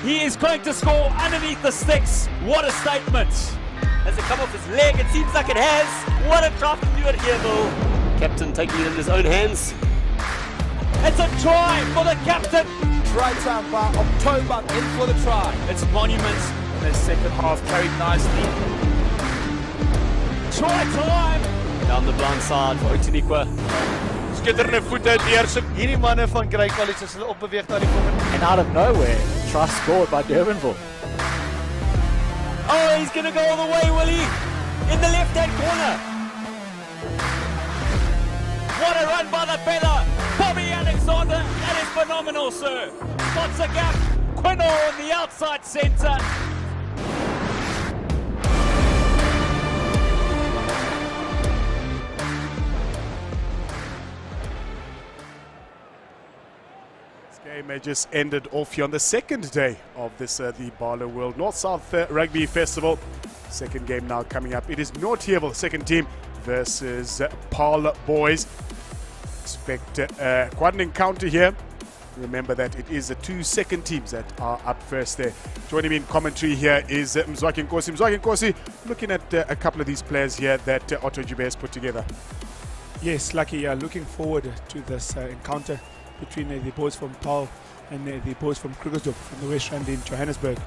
He is going to score underneath the sticks. What a statement. Has it come off his leg? It seems like it has. What a try from Noordheuwel. Captain taking it in his own hands. It's a try for the captain. Try time by October in for the try. It's Monument in the second half, carried nicely. Try time. Down the blind side for Otinikwa. Skitterende voete deur. Hierdie manne van Grey College as hulle opbeweeg na die volgende. And out of nowhere, try scored by Durbanville. Oh, he's going to go all the way, will he? In the left-hand corner. What a run by the feather. Bobby Alexander, that is phenomenal, sir. Spots a gap. Quino on the outside centre. Game just ended off here on the second day of this the Barloworld North-South Rugby Festival. Second game now coming up. It is Noordheuwel, second team, versus Paarl boys. Expect quite an encounter here. Remember that it is the two second teams that are up first there. Joining me in commentary here is Mzwaki Nkosi. Mzwaki Nkosi, looking at a couple of these players here that Otto Jube has put together. Yes, Lucky, looking forward to this encounter between the boys from Paarl and the boys from Krugersdorp from the West Rand in Johannesburg.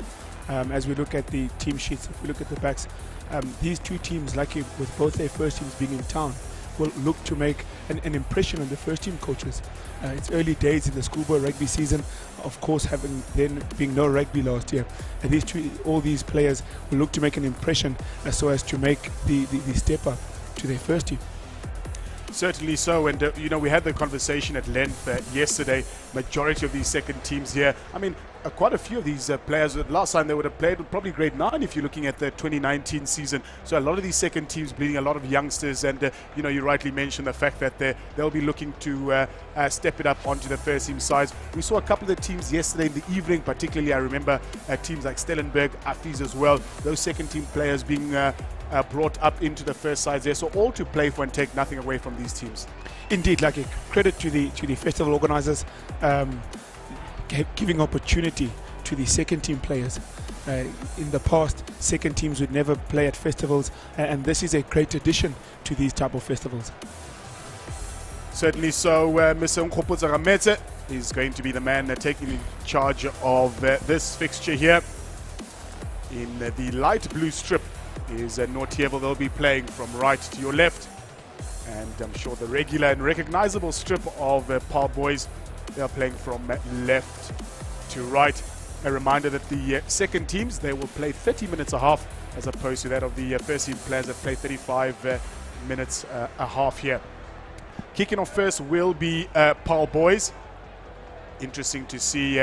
As we look at the team sheets, if we look at the backs, these two teams, Lucky, with both their first teams being in town, will look to make an impression on the first team coaches. It's early days in the schoolboy rugby season, of course, having then being no rugby last year. And all these players will look to make an impression so as to make the step up to their first team. Certainly so, and you know, we had the conversation at length yesterday. Majority of these second teams here, I mean, quite a few of these players, last time they would have played with probably grade 9 if you're looking at the 2019 season. So a lot of these second teams bleeding a lot of youngsters, and you know, you rightly mentioned the fact that they'll be looking to step it up onto the first team sides. We saw a couple of the teams yesterday in the evening, particularly I remember teams like Stellenberg, Affis as well, those second team players being brought up into the first sides there, so all to play for and take nothing away from these teams. Indeed, like a credit to the festival organizers, giving opportunity to the second team players. In the past, second teams would never play at festivals, and this is a great addition to these type of festivals. Certainly so. Mr. Nkgopotso Rametse is going to be the man taking charge of this fixture here. In the light blue strip is Noordheuwel. They'll be playing from right to your left, and I'm sure the regular and recognizable strip of Paarl boys, they are playing from left to right. A reminder that the second teams, they will play 30 minutes a half, as opposed to that of the first team players that play 35 minutes a half here. Kicking off first will be Paarl boys. Interesting to see,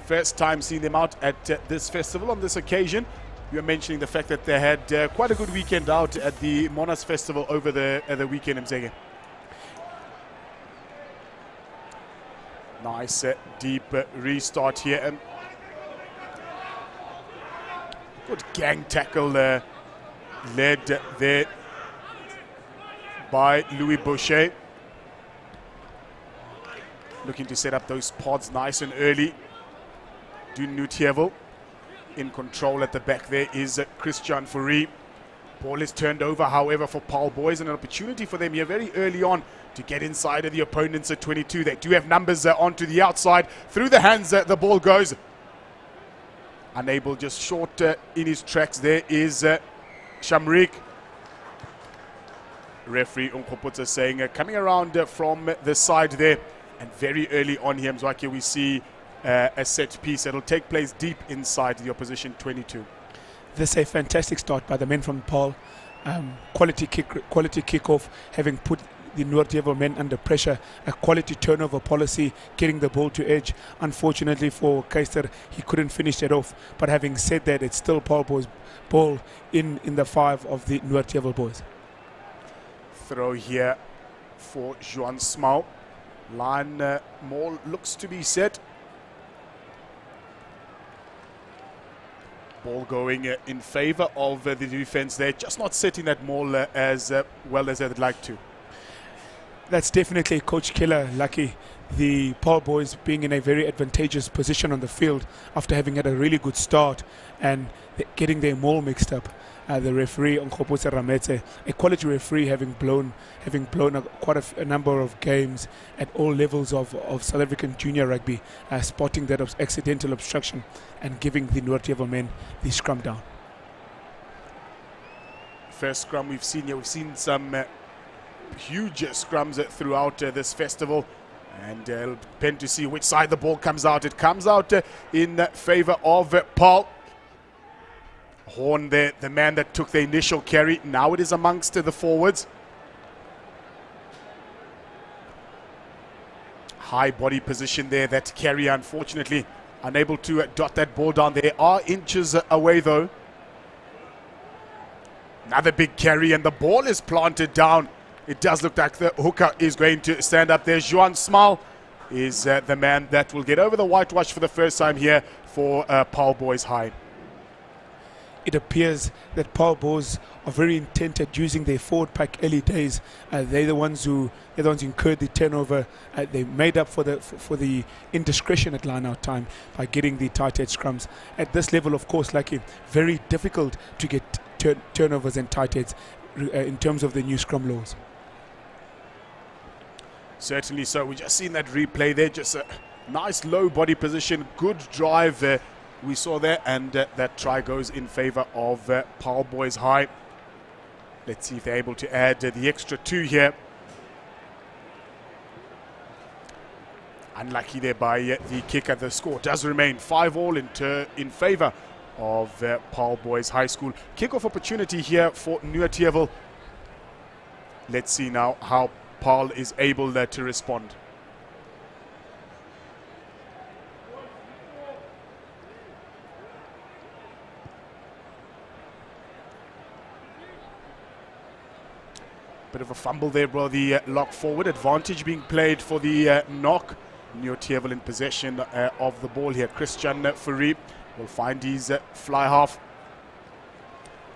first time seeing them out at this festival on this occasion. You were mentioning the fact that they had quite a good weekend out at the Monas Festival over the weekend, Mzege. Nice deep restart here. Good gang tackle led there by Louis Boucher. Looking to set up those pods nice and early. Noordheuwel in control at the back. There is Christian Fourie. Ball is turned over, however, for Paarl boys, and an opportunity for them here very early on to get inside of the opponents at 22. They do have numbers onto the outside. Through the hands, the ball goes. Unable, just short in his tracks. There is Shamrik. Referee Nkgopotso saying coming around from the side there. And very early on here, Mzwaki, we see a set piece that will take place deep inside the opposition 22. This is a fantastic start by the men from Paarl. Quality kickoff, having put the Noordheuwel men under pressure. A quality turnover policy, getting the ball to edge. Unfortunately for Keister, he couldn't finish it off. But having said that, it's still Paarl boys' ball in the 5 of the Noordheuwel boys. Throw here for Juan Smau. Line more looks to be set. Ball going in favor of the defense there, just not setting that maul as well as they'd like to. That's definitely a coach killer, Lucky. The Paarl boys being in a very advantageous position on the field after having had a really good start and getting their maul mixed up. The referee, Nkgopotse Rametse, a quality referee, having blown quite a number of games at all levels of South African junior rugby, spotting that accidental obstruction and giving the Noordheuwel men the scrum down. First scrum we've seen here. We've seen some huge scrums throughout this festival, and it'll depend to see which side the ball comes out. It comes out in favor of Paarl. Horn there, the man that took the initial carry. Now it is amongst the forwards. High body position there, that carry, unfortunately unable to dot that ball down. They are inches away though. Another big carry and the ball is planted down. It does look like the hooker is going to stand up there. Juan Smal is the man that will get over the whitewash for the first time here for Paarl Boys High. It appears that Paarl boys are very intent at using their forward pack early days. They're the ones who incurred the turnover. They made up for the indiscretion at line-out time by getting the tight-head scrums. At this level, of course, like very difficult to get turnovers and tight-heads in terms of the new scrum laws. Certainly so. We just seen that replay there. Just a nice low body position, good drive there. We saw there, and that try goes in favor of Paarl Boys High. Let's see if they're able to add the extra 2 here. Unlucky there by the kicker. The score does remain 5-all in favor of Paarl Boys High School. Kickoff opportunity here for Noordheuwel. Let's see now how Paarl is able to respond. Bit of a fumble there, bro. The lock forward advantage being played for the knock. Noordheuwel in possession of the ball here. Christian Fourie will find his fly half.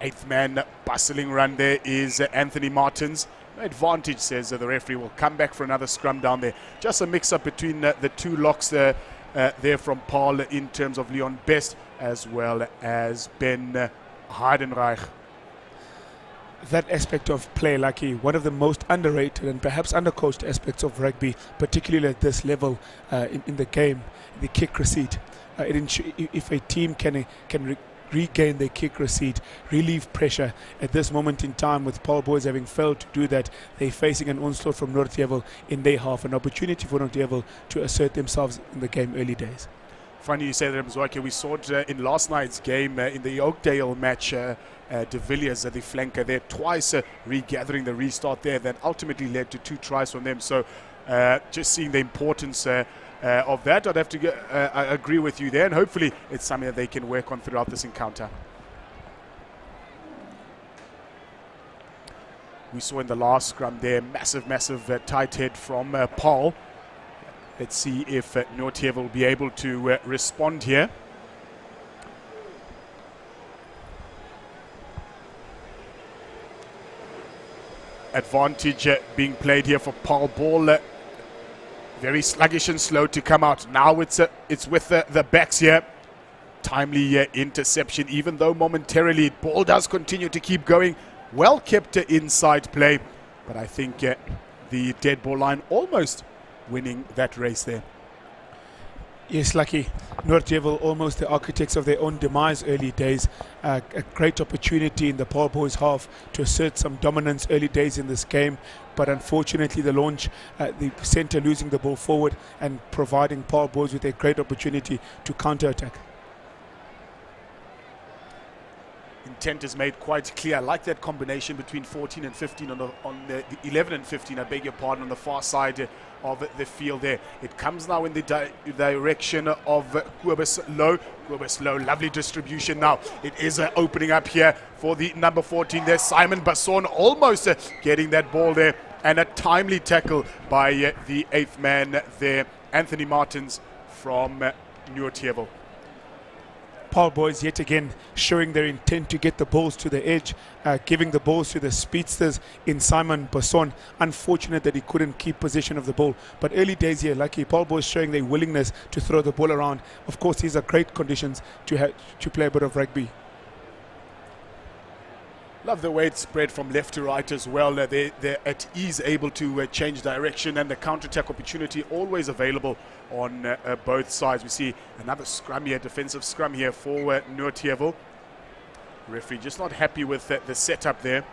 8th man bustling run there is Anthony Martins. Advantage, says the referee. Will come back for another scrum down there. Just a mix-up between the 2 locks there from Paarl in terms of Leon Best as well as Ben Heidenreich. That aspect of play, Lucky, one of the most underrated and perhaps undercoached aspects of rugby, particularly at this level in the game, the kick receipt. If a team can regain their kick receipt, relieve pressure at this moment in time, with Paarl boys having failed to do that, they're facing an onslaught from Noordheuwel in their half, an opportunity for Noordheuwel to assert themselves in the game early days. Funny you say that, Mzwakhe. We saw it in last night's game in the Oakdale match. De Villiers, the flanker there, twice regathering the restart there, that ultimately led to 2 tries from them. So just seeing the importance of that, I'd have to I agree with you there, and hopefully it's something that they can work on throughout this encounter. We saw in the last scrum there, massive tight head from Paarl. Let's see if Noordheuwel will be able to respond here. Advantage being played here for Paarl. Ball very sluggish and slow to come out. Now it's with the backs here. Timely interception, even though momentarily ball does continue to keep going. Well kept inside play, but I think the dead ball line almost winning that race there. Yes, Lucky. Noordheuwel almost the architects of their own demise early days. A great opportunity in the Paarl boys half to assert some dominance early days in this game, but unfortunately the launch, the centre losing the ball forward and providing Paarl boys with a great opportunity to counter-attack. Intent is made quite clear. I like that combination between 14 and 15 on the 11 and 15, I beg your pardon, on the far side of the field there. It comes now in the direction of Kobus Low. Kobus Low, lovely distribution now. It is opening up here for the number 14 there. Simon Basson almost getting that ball there, and a timely tackle by the 8th man there, Anthony Martins from Noordheuwel. Paarl boys yet again showing their intent to get the balls to the edge, giving the balls to the speedsters in Simon Basson. Unfortunate that he couldn't keep possession of the ball. But early days here, lucky Paarl boys showing their willingness to throw the ball around. Of course, these are great conditions to play a bit of rugby. Love the way it's spread from left to right as well. They're at ease able to change direction, and the counter-attack opportunity always available on both sides. We see another scrum here, defensive scrum here for Noordheuwel. Referee just not happy with the setup there.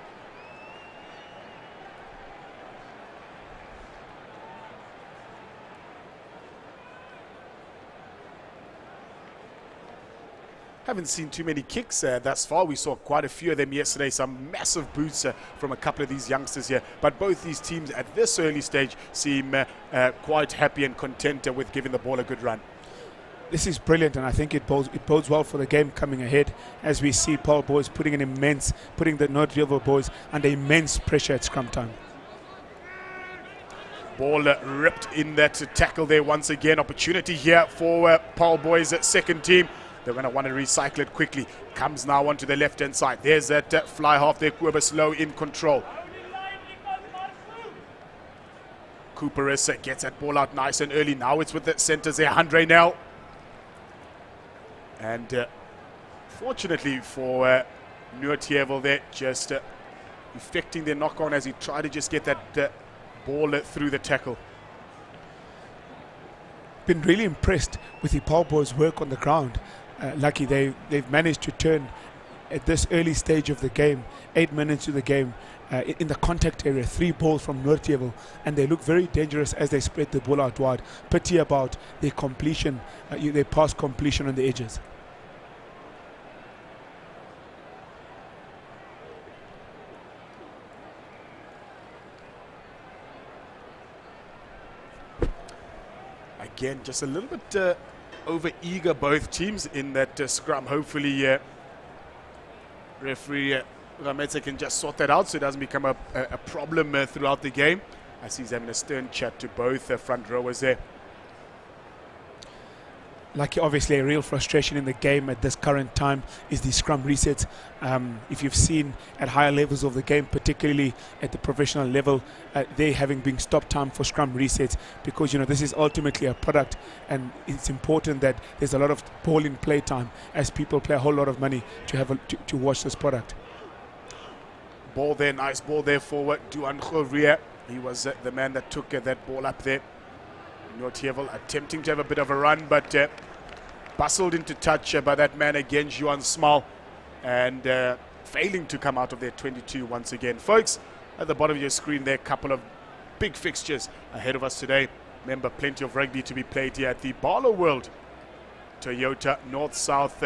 Haven't seen too many kicks thus far. We saw quite a few of them yesterday. Some massive boots from a couple of these youngsters here. But both these teams at this early stage seem quite happy and content with giving the ball a good run. This is brilliant, and I think it bodes well for the game coming ahead, as we see Paarl boys putting the Noordheuwel boys under immense pressure at scrum time. Ball ripped in that tackle there once again. Opportunity here for Paarl boys' second team. They're going to want to recycle it quickly. Comes now onto the left-hand side. There's that fly half there. Quibus low in control. Cooperis gets that ball out nice and early. Now it's with the centers there. Andre Nel. And fortunately for Noordheuwel there, just effecting their knock-on as he tried to just get that ball through the tackle. Been really impressed with the Paarl boys' work on the ground. Lucky they've managed to turn at this early stage of the game, 8 minutes to the game, in the contact area, 3 balls from Noordheuwel, and they look very dangerous as they spread the ball out wide. Pity about their completion, their pass completion on the edges. Again, just a little bit over-eager both teams in that scrum. Hopefully, referee Rametse can just sort that out so it doesn't become a problem throughout the game. I see he's having a stern chat to both front rowers there. Like obviously a real frustration in the game at this current time is the scrum resets. If you've seen at higher levels of the game, particularly at the professional level, they having been stopped time for scrum resets, because this is ultimately a product, and it's important that there's a lot of ball in play time as people pay a whole lot of money to have to watch this product. Ball there, nice ball there forward. Duan Ria, he was the man that took that ball up there. Noordheuwel attempting to have a bit of a run, but bustled into touch by that man again, Juan Smal, and failing to come out of their 22 once again. Folks, at the bottom of your screen there, a couple of big fixtures ahead of us today. Remember, plenty of rugby to be played here at the Barloworld Toyota North-South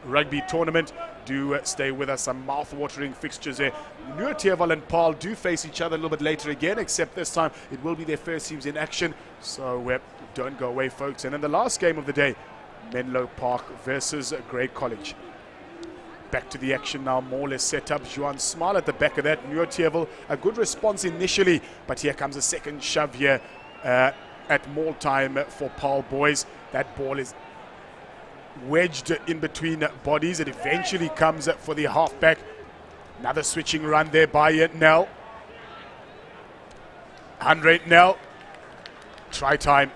Rugby Tournament. Do stay with us. Some mouth-watering fixtures there. Noordheuwel and Paarl do face each other a little bit later again, except this time it will be their first teams in action. So don't go away, folks. And then the last game of the day, Menlo Park versus Grey College. Back to the action now, more or less set up. Juan Smile at the back of that. Noordheuwel, a good response initially, but here comes a second shove here at maul time for Paarl boys. That ball is wedged in between bodies. It eventually comes for the halfback. Another switching run there by Nel. 100 Nel. Try time.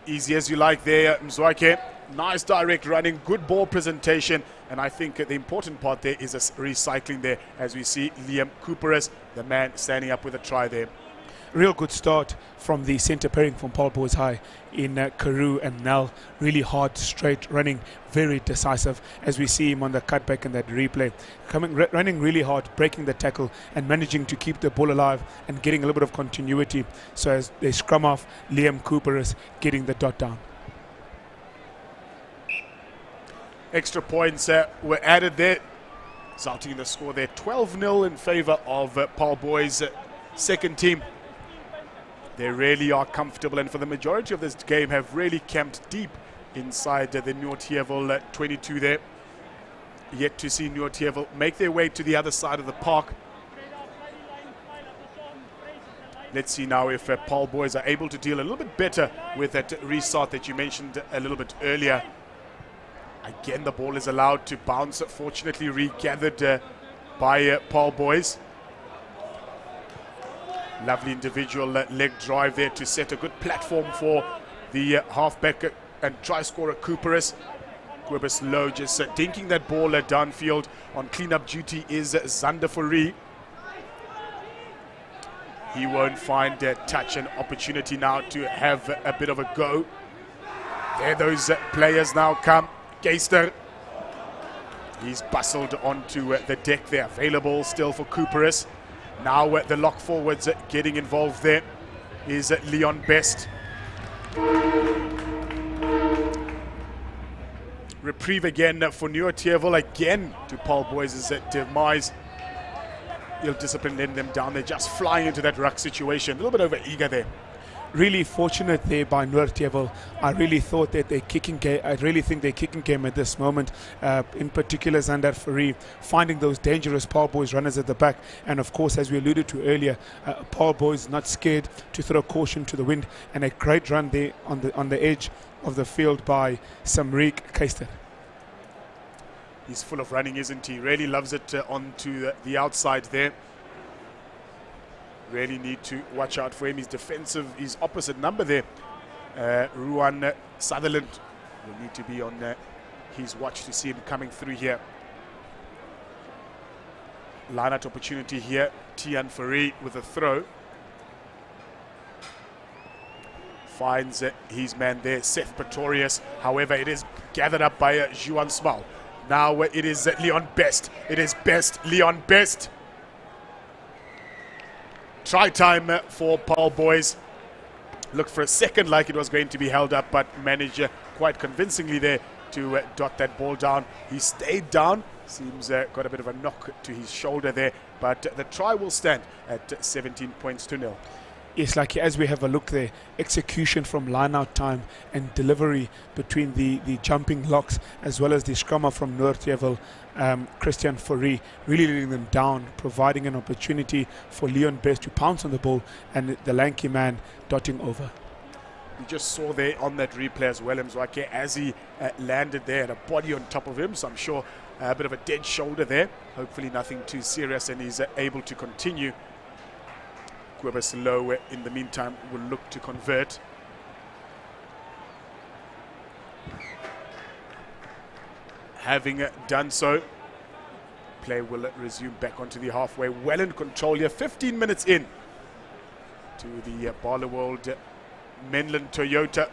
Easy as you like there, Mzwake. Nice direct running, good ball presentation, and I think the important part there is recycling there, as we see Liam Cooperis, the man standing up with a try there. Real good start from the centre pairing from Paarl boys high in Karoo and Nel. Really hard, straight running, very decisive, as we see him on the cutback in that replay. Running really hard, breaking the tackle and managing to keep the ball alive and getting a little bit of continuity. So as they scrum off, Liam Cooperis getting the dot down. Extra points were added there, resulting in the score there. 12-0 in favour of Paarl boys' second team. They really are comfortable, and for the majority of this game have really camped deep inside the Noordheuwel 22 there. Yet to see Noordheuwel make their way to the other side of the park. let's see now if Paarl boys are able to deal a little bit better with that restart that you mentioned a little bit earlier. Again, the ball is allowed to bounce, fortunately regathered by Paarl boys. Lovely individual leg drive there to set a good platform for the halfback and try scorer Cooperus. Cobus Low just dinking that ball downfield. On cleanup duty is Zander Fourie. He won't find touch and opportunity now to have a bit of a go. There those players now come. Geister. He's bustled onto the deck there. Available still for Cooperus. Now the lock forwards getting involved there is Leon Best. Reprieve again for Noordheuwel, again to Paarl boys' demise. Ill discipline letting them down. They're just flying into that ruck situation. A little bit over eager there. Really fortunate there by Noordheuwel. I really thought that their kicking game, I really think their kicking game at this moment, in particular Zander Fourie, finding those dangerous Paarl boys runners at the back. And of course, as we alluded to earlier, Paarl boys not scared to throw caution to the wind, and a great run there on the edge of the field by Samriek Keister. He's full of running, isn't he? Really loves it onto the outside there. Really need to watch out for him. He's defensive, his opposite number there. Ruan Sutherland will need to be on his watch to see him coming through here. Line-out opportunity here. Tian Fourie with a throw. Finds his man there, Seth Pretorius. However, it is gathered up by Juan Small. Now it is Leon Best. It is Best, Leon Best. Try time for Paarl boys. Looked for a second like it was going to be held up, but managed quite convincingly there to dot that ball down. He stayed down. Seems got a bit of a knock to his shoulder there, but the try will stand at 17 points to 0. Yes, like as we have a look there, execution from line-out time and delivery between the jumping locks as well as the scrummer from Noordheuwel, Christian Fourie, really letting them down, providing an opportunity for Leon Best to pounce on the ball and the lanky man dotting over. You just saw there on that replay as well, Mzwake, as he landed there, and a body on top of him, so I'm sure a bit of a dead shoulder there. Hopefully nothing too serious, and he's able to continue. Cobus Low, in the meantime, will look to convert. Having done so, play will resume back onto the halfway. Well in control here, 15 minutes in to the Barloworld Menlyn Toyota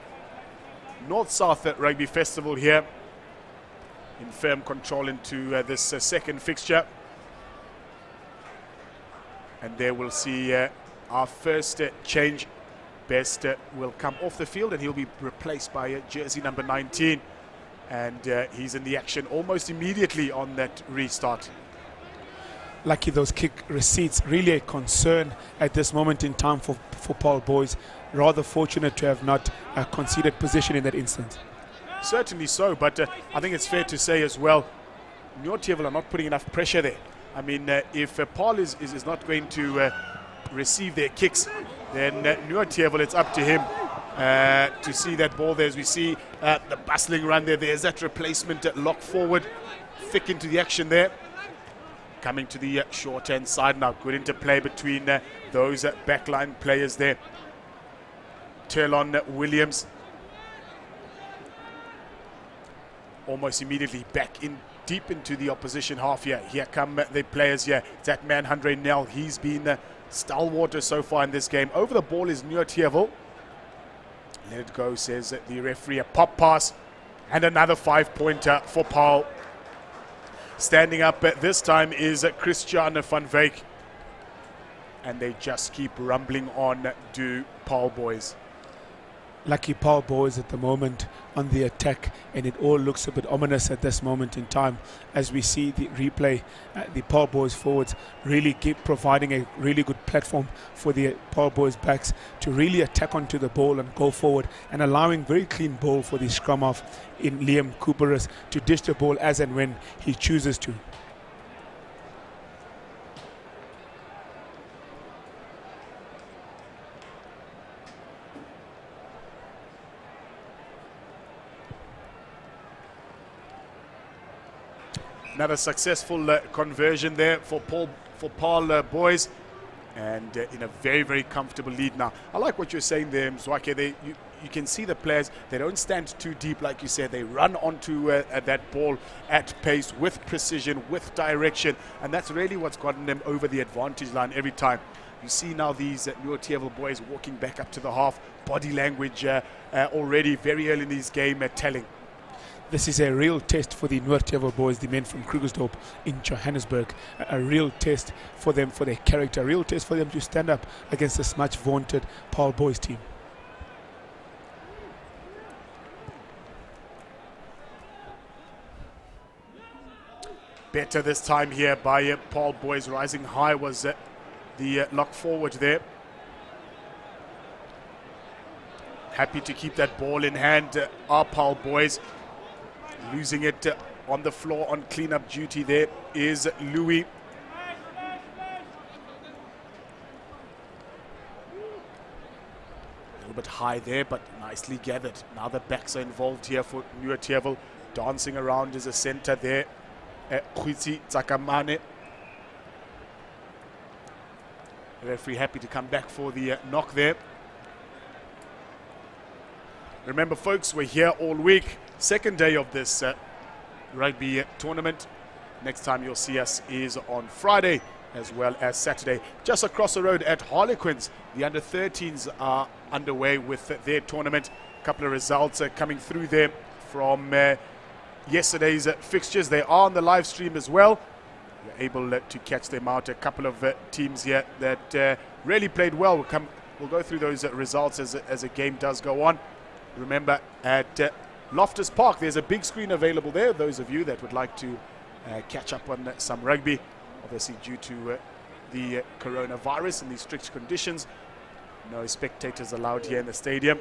North-South Rugby Festival here. In firm control into this second fixture. And there we'll see our first change. Best will come off the field and he'll be replaced by jersey number 19. And he's in the action almost immediately on that restart. Lucky those kick receipts, really a concern at this moment in time for Paarl boys. Rather fortunate to have not conceded position in that instance. Certainly so, but I think it's fair to say as well, Noordheuwel are not putting enough pressure there. I mean, if Paarl is not going to receive their kicks, then Noordheuwel, it's up to him to see that ball there. As we see the bustling run there, there's that replacement lock forward, thick into the action there. Coming to the short-hand side now. Good interplay between those backline players there. Terlon Williams. Almost immediately back in deep into the opposition half here. Here come the players here. That man, Andre Nel, he's been stalwart so far in this game. Over the ball is Noordheuwel. Let it go, says the referee. A pop pass and another 5-pointer for Paarl. Standing up this time is Christian van Wyk. And they just keep rumbling on, do Paarl boys. Lucky Paarl boys at the moment on the attack, and it all looks a bit ominous at this moment in time as we see the replay. The Paarl boys forwards really keep providing a really good platform for the Paarl boys backs to really attack onto the ball and go forward, and allowing very clean ball for the scrum off in Liam Cooperus to dish the ball as and when he chooses to. Another successful conversion there for Paarl boys, and in a very, very comfortable lead now. I like what you're saying there, Mzwakhe. You can see the players, they don't stand too deep, like you said. They run onto that ball at pace, with precision, with direction, and that's really what's gotten them over the advantage line every time. You see now these Noordheuwel boys walking back up to the half, body language already very early in this game telling. This is a real test for the Noordheuwel boys, the men from Krugersdorp in Johannesburg. A real test for them, for their character, a real test for them to stand up against this much vaunted Paarl boys team. Better this time here by Paarl boys. Rising high was the lock forward there. Happy to keep that ball in hand, are Paarl boys. Losing it on the floor on cleanup duty there is Louis. A little bit high there, but nicely gathered. Now the backs are involved here for Noordheuwel. Dancing around is a center there. Khwitsi Tsakamane. The referee happy to come back for the knock there. Remember, folks, we're here all week. Second day of this rugby tournament. Next time you'll see us is on Friday as well as Saturday. Just across the road at Harlequins, the under-13s are underway with their tournament. A couple of results coming through there from yesterday's fixtures. They are on the live stream as well. You're able to catch them out. A couple of teams here that really played well. We'll go through those results as a game does go on. Remember, at Loftus Park, there's a big screen available there. Those of you that would like to catch up on some rugby, obviously due to the coronavirus and the strict conditions, no spectators allowed here in the stadium.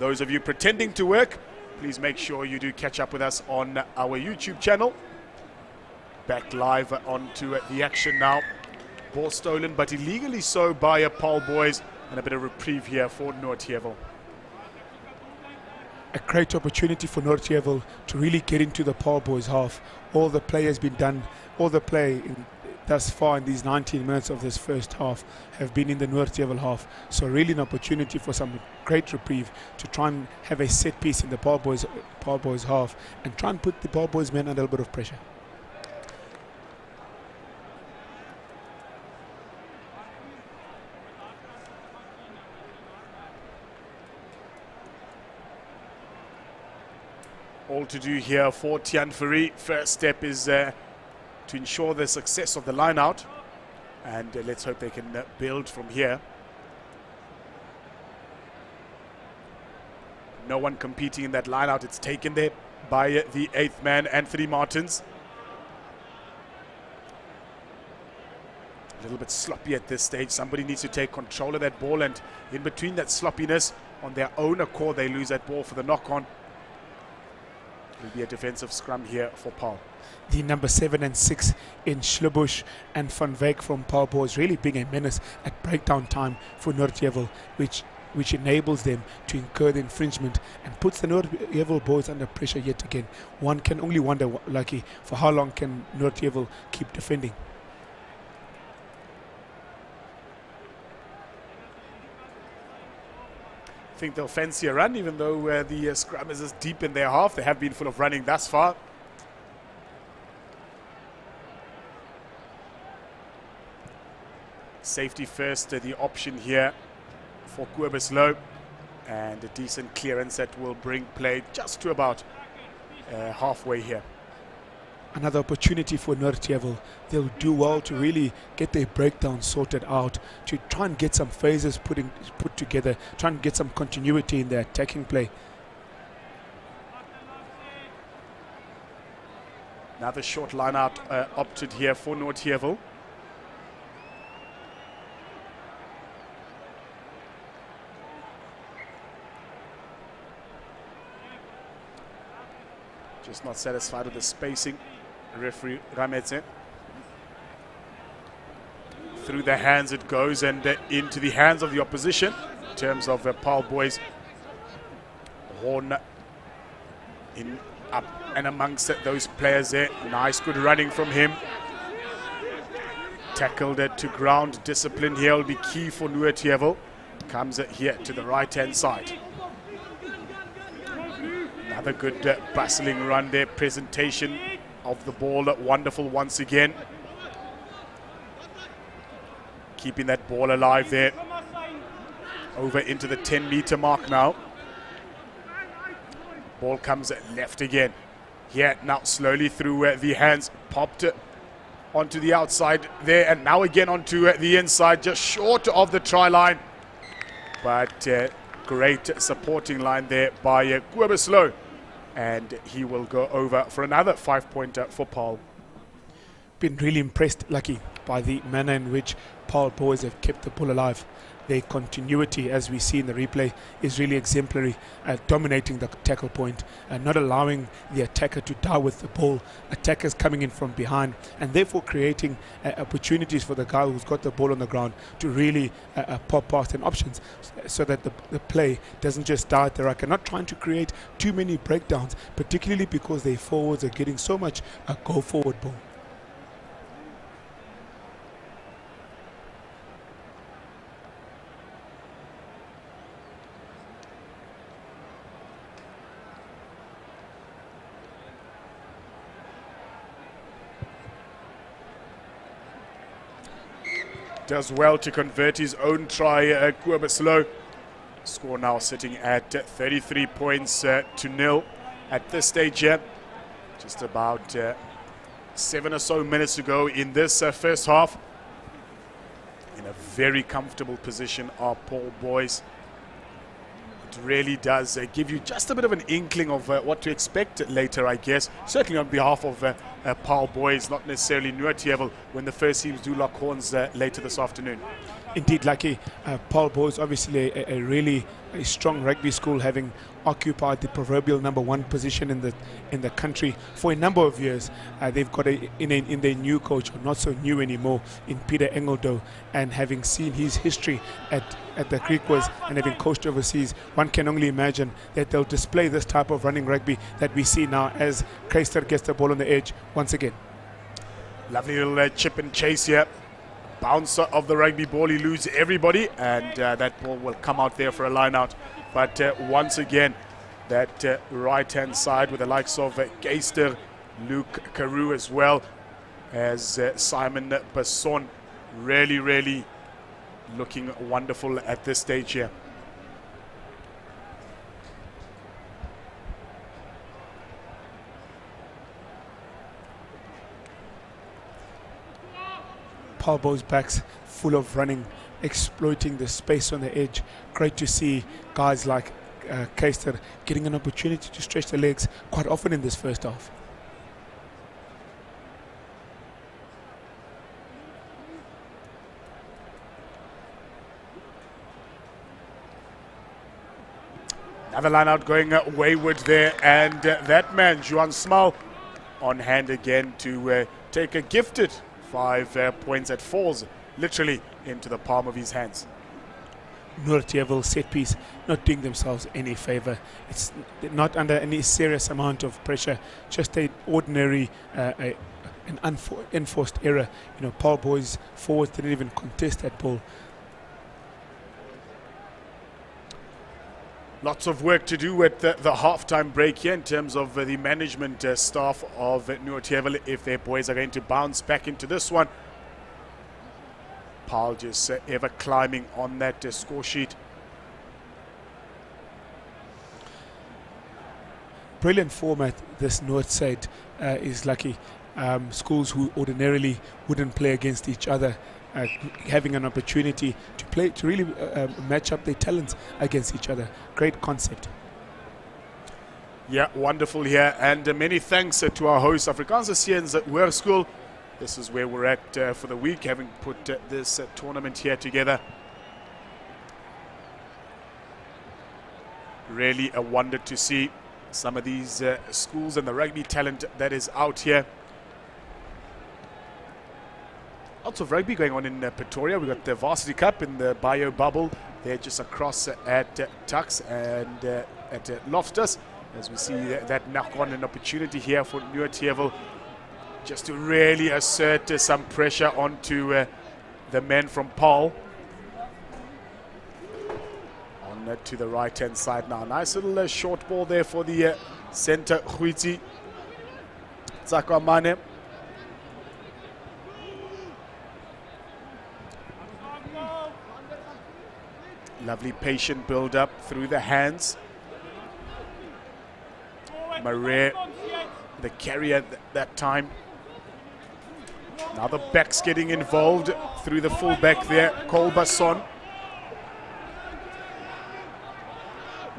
Those of you pretending to work, please make sure you do catch up with us on our YouTube channel. Back live onto the action now. Ball stolen, but illegally so by Paarl boys, and a bit of reprieve here for Noordheuwel. A great opportunity for Noordheuwel to really get into the Paarl boys half. All the play has been done. All the play thus far in these 19 minutes of this first half have been in the Noordheuwel half. So really an opportunity for some great reprieve to try and have a set piece in the Paarl boys half and try and put the Paarl boys men under a little bit of pressure. All to do here for Tian Fourie. First step is to ensure the success of the line out, and let's hope they can build from here. No one competing in that line out. It's taken there by the 8th man, Anthony Martins. A little bit sloppy at this stage. Somebody needs to take control of that ball, and in between that sloppiness, on their own accord, they lose that ball for the knock-on. Will be a defensive scrum here for Paarl. The number 7 and 6 in Schlebusch and Van Wyk from Paarl boys really being a menace at breakdown time for Noordheuwel, which enables them to incur the infringement and puts the Noordheuwel boys under pressure yet again. One can only wonder, Lucky, for how long can Noordheuwel keep defending. I think they'll fancy a run, even though the scrum is deep in their half. They have been full of running thus far. Safety first, the option here for Kobus, and a decent clearance that will bring play just to about halfway here. Another opportunity for Noordheuwel. They'll do well to really get their breakdown sorted out, to try and get some phases put together, try and get some continuity in their attacking play. Another short line out opted here for Noordheuwel. Just not satisfied with the spacing. Referee Rametse. Through the hands it goes, and into the hands of the opposition in terms of Paarl boys. Horn in up and amongst those players there. Nice, good running from him. Tackled it to ground. Discipline here will be key for Noordheuwel. Comes it here to the right-hand side. Another good bustling run there. Presentation of the ball, wonderful once again. Keeping that ball alive there. Over into the 10-meter mark now. Ball comes left again. Here now slowly through the hands. Popped onto the outside there, and now again onto the inside, just short of the try line. But great supporting line there by Kobuslo. And he will go over for another 5-pointer for Paarl. Been really impressed, Lucky, by the manner in which Paarl boys have kept the ball alive. Their continuity, as we see in the replay, is really exemplary, dominating the tackle point and not allowing the attacker to die with the ball. Attackers coming in from behind and therefore creating opportunities for the guy who's got the ball on the ground to really pop past and options, so that the play doesn't just die at the ruck, and not trying to create too many breakdowns, particularly because their forwards are getting so much go forward ball. Does well to convert his own try, Kobuslo. Score now sitting at 33 points to 0 at this stage here. Just about 7 or so minutes to go in this first half. In a very comfortable position are Paarl boys. It really does give you just a bit of an inkling of what to expect later, I guess. Certainly on behalf of Paarl boys, not necessarily Noordheuwel, when the first teams do lock horns later this afternoon. Indeed, Lucky. Paarl boys, obviously a really strong rugby school, having occupied the proverbial #1 position in the country for a number of years. They've got in their new coach, or not so new anymore, in Peter Engeldo, and having seen his history at the Griquas and having coached overseas, one can only imagine that they'll display this type of running rugby that we see now as Keister gets the ball on the edge once again. Lovely little chip and chase here. Bouncer of the rugby ball, he loses everybody, and that ball will come out there for a line out. But once again, that right-hand side with the likes of Keister, Luke Carew, as well as Simon Basson, really looking wonderful at this stage here. Paarl boys backs full of running, exploiting the space on the edge. Great to see guys like Keister getting an opportunity to stretch the legs quite often in this first half. Another line out going wayward there, and that man, Juan Smal, on hand again to take a gifted 5 points that falls literally into the palm of his hands. Noordheuwel set piece not doing themselves any favor. It's not under any serious amount of pressure, just an ordinary an enforced error. You know, Paarl boys forwards didn't even contest that ball. Lots of work to do at the halftime break here in terms of the management staff of Noordheuwel, if their boys are going to bounce back into this one. Paarl just ever climbing on that score sheet. Brilliant format this north side is Lucky. Schools who ordinarily wouldn't play against each other having an opportunity to play, to really match up their talents against each other. Great concept. Yeah, wonderful here, and many thanks to our host, Afrikaanse Seuns Hoërskool. This is where we're at for the week, having put this tournament here together. Really a wonder to see some of these schools and the rugby talent that is out here. Lots of rugby going on in Pretoria. We've got the Varsity Cup in the Bio Bubble. They're just across at Tux and at Loftus. As we see that knock-on, an opportunity here for Noordheuwel just to really assert some pressure onto the men from Paarl. On to the right-hand side now. Nice little short ball there for the center, Huiti Tsakwamane. Lovely patient build-up through the hands. Marais, the carrier that time. Now the back's getting involved through the full back there. Kolbason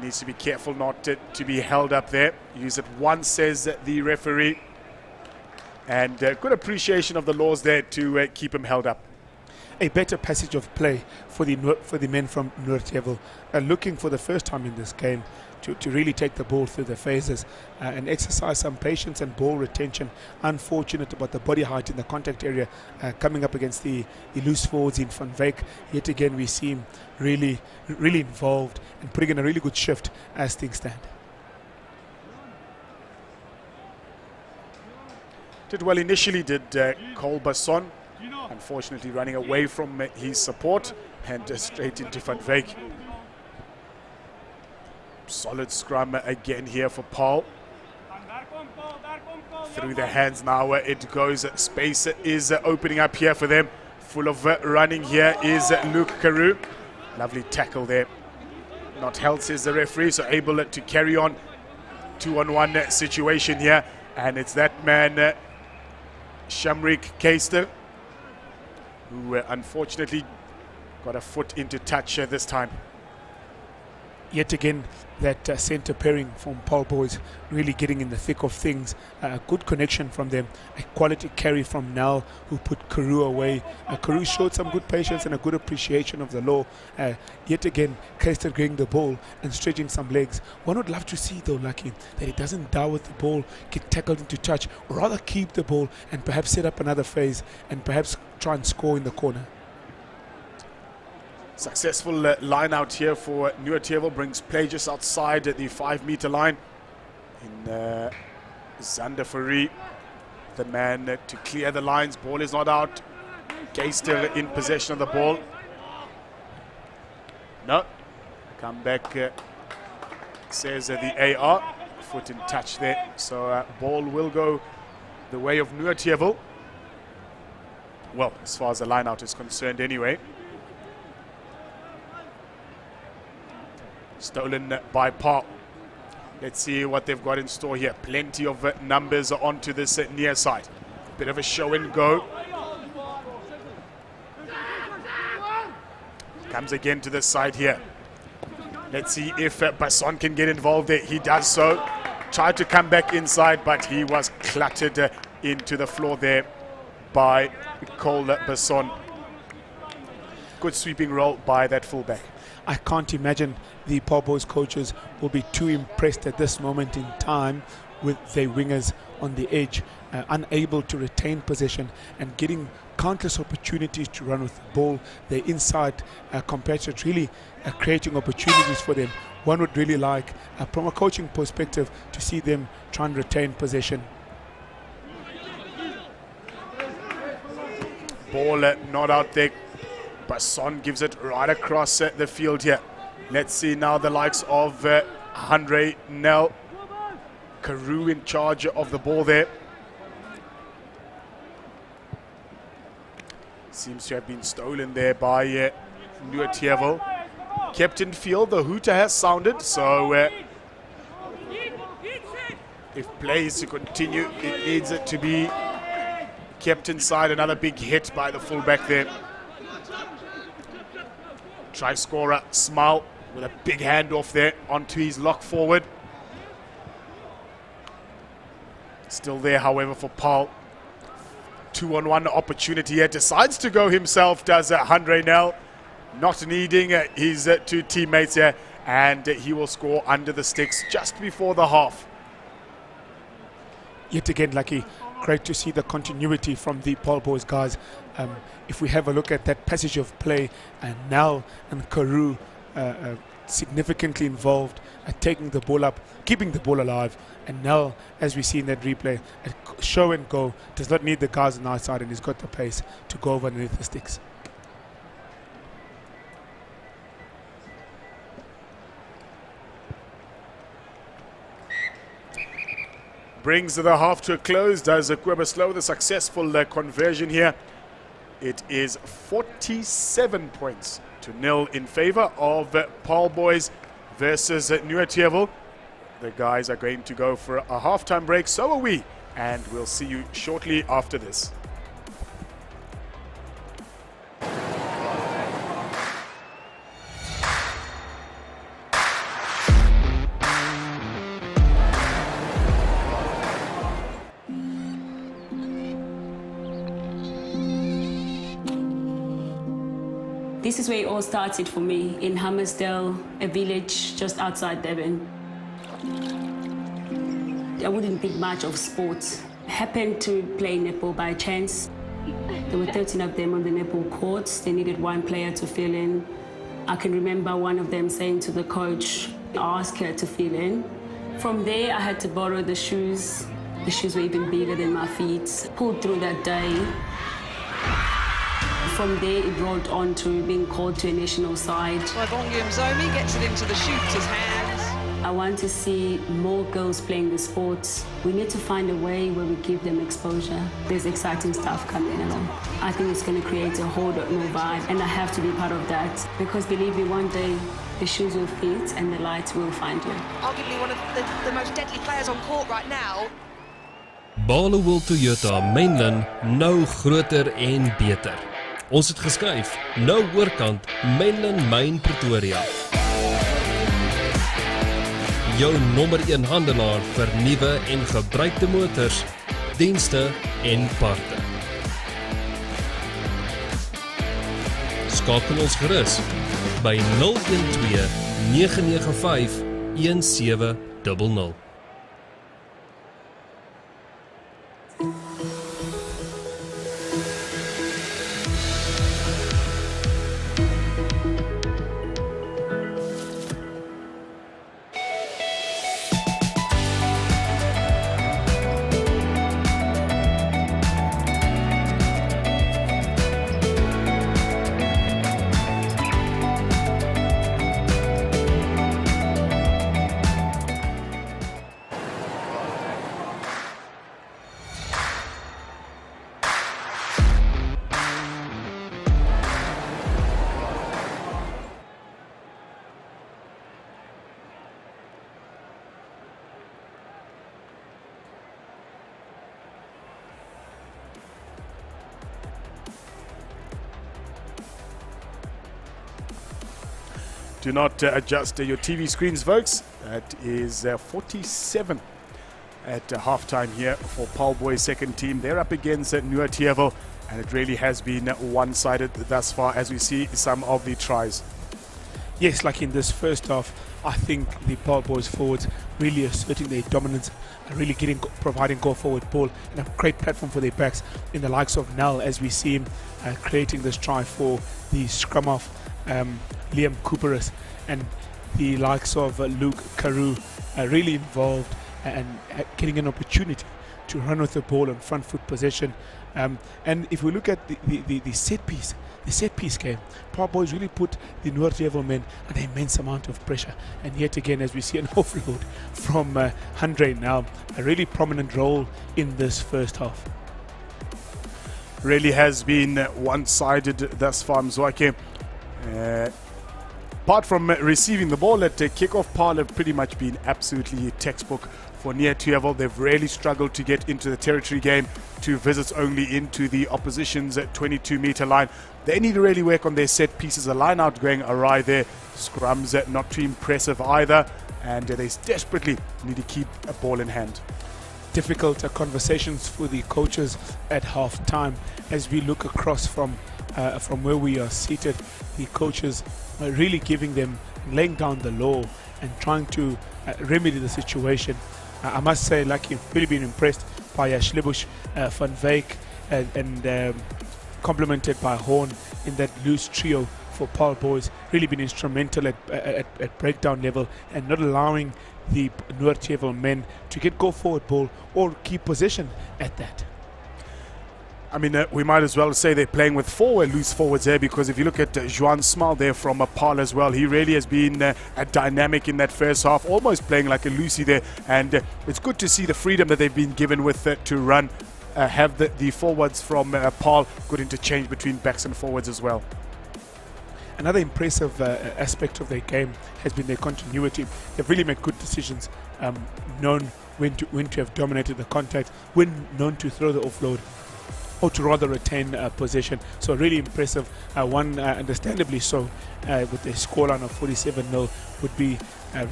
needs to be careful not to be held up there. Use it once, says the referee. And good appreciation of the laws there to keep him held up. A better passage of play for the men from Noordheuwel, looking for the first time in this game to really take the ball through the phases and exercise some patience and ball retention. Unfortunate about the body height in the contact area coming up against the loose forwards in Van Wyk. Yet again, we see him really involved and putting in a really good shift as things stand. Did well initially, did Kolbason. Unfortunately running away from his support and straight into Van Wyk. Solid scrum again here for Paarl. Through the hands now it goes. Space is opening up here for them. Full of running here is Luke Carew. Lovely tackle there. Not held, says the referee, so able to carry on. 2-on-1 situation here. And it's that man, Shamrik Keister, who unfortunately got a foot into touch this time. Yet again, that centre pairing from Paarl boys really getting in the thick of things. A good connection from them. A quality carry from Nel, who put Carew away. Carew showed some good patience and a good appreciation of the law. Yet again, Keister getting the ball and stretching some legs. One would love to see, though, Lucky, that he doesn't die with the ball, get tackled into touch, or rather keep the ball and perhaps set up another phase and perhaps try and score in the corner. Successful line out here for Noordheuwel, brings play just outside the 5-meter line. In Zander Fourie, the man to clear the lines. Ball is not out. Keister in possession of the ball. No. Come back, says the AR. Foot in touch there. So ball will go the way of Noordheuwel. Well, as far as the line out is concerned anyway. Stolen by Paarl. Let's see what they've got in store here. Plenty of numbers onto this near side. Bit of a show and go. Comes again to the side here. Let's see if Basson can get involved there. He does so. Tried to come back inside, but he was cluttered into the floor there by Cole Basson. Good sweeping roll by that fullback. I can't imagine the Paarl boys coaches will be too impressed at this moment in time with their wingers on the edge, unable to retain possession and getting countless opportunities to run with the ball. Their inside compatriots really creating opportunities for them. One would really like, from a coaching perspective, to see them try and retain possession. Ball not out there. Basson gives it right across the field here. Let's see now the likes of Andre Nel. Carew in charge of the ball there. Seems to have been stolen there by Noordheuwel. Kept in field, the hooter has sounded, so if play is to continue, it needs it to be kept inside. Another big hit by the fullback there. Try scorer Smile with a big handoff there onto his lock forward. Still there, however, for Paarl. 2-on-1 opportunity here. Decides to go himself, does Andre Nel. Not needing his two teammates here. And he will score under the sticks just before the half. Yet again, Lucky, great to see the continuity from the Paarl boys guys. If we have a look at that passage of play, and Nel and Carew significantly involved at taking the ball up, keeping the ball alive. And Nel, as we see in that replay, a show and go, does not need the guys on the outside, and he's got the pace to go over underneath the sticks. Brings the half to a close. Does Kwebeslow the successful conversion here? It is 47 points to 0 in favor of Paarl boys versus Noordheuwel. The guys are going to go for a halftime break. So are we. And we'll see you shortly after this. This is where it all started for me, in Hammersdale, a village just outside Durban. I wouldn't think much of sports. I happened to play netball by chance. There were 13 of them on the netball courts. They needed one player to fill in. I can remember one of them saying to the coach, ask her to fill in. From there, I had to borrow the shoes. The shoes were even bigger than my feet. Pulled through that day. From there, it rolled on to being called to a national side. Volume Zomi gets it into the shooter's hands. I want to see more girls playing the sports. We need to find a way where we give them exposure. There's exciting stuff coming along. I think it's going to create a whole lot more vibe, and I have to be part of that. Because believe me, one day, the shoes will fit and the lights will find you. Arguably one of the most deadly players on court right now. Barloworld Toyota Menlyn nou groter en beter. Ons het geskuif, nou oorkant, Menlyn Myn Pretoria. Jou nommer 1 handelaar vir nuwe en gebruikte motors, dienste en parte. Skakel ons gerus by 012 995 1700. Do not adjust your TV screens, folks. That is 47 at halftime here for Paarl boys' second team. They're up against Noordheuwel, and it really has been one-sided thus far as we see some of the tries. Yes, like in this first half, I think the Paarl boys forwards really asserting their dominance and really providing go-forward ball and a great platform for their backs in the likes of Nel, as we see him creating this try for the scrum off. Liam Cooperis and the likes of Luke Carew really involved and getting an opportunity to run with the ball on front foot possession. And if we look at the set piece game, Paarl boys really put the Noordheuwel men under immense amount of pressure. And yet again, as we see an offload from Andre now, a really prominent role in this first half. Really has been one-sided thus far, Mzwake. Apart from receiving the ball at kickoff, Paarl have pretty much been absolutely textbook for Noordheuwel. They've really struggled to get into the territory game, to visits only into the opposition's 22-meter line. They need to really work on their set pieces. A line out going awry there. Scrums not too impressive either, and they desperately need to keep a ball in hand. Difficult conversations for the coaches at half time as we look across from where we are seated. The coaches are really giving them, laying down the law and trying to remedy the situation. I must say, like, you've really been impressed by Schlebusch, Van Wyk, and complimented by Horn in that loose trio for Paarl boys, really been instrumental at breakdown level and not allowing the Noordheuwel men to get go forward ball or keep possession at that. I mean, we might as well say they're playing with four loose forwards there, because if you look at Juan Smal there from Paarl as well, he really has been a dynamic in that first half, almost playing like a Lucy there, and it's good to see the freedom that they've been given with to run, have the forwards from Paarl, good interchange between backs and forwards as well. Another impressive aspect of their game has been their continuity. They've really made good decisions, known when to have dominated the contact, when known to throw the offload, or to rather retain possession. So really impressive. One understandably so, with a scoreline of 47-0, would be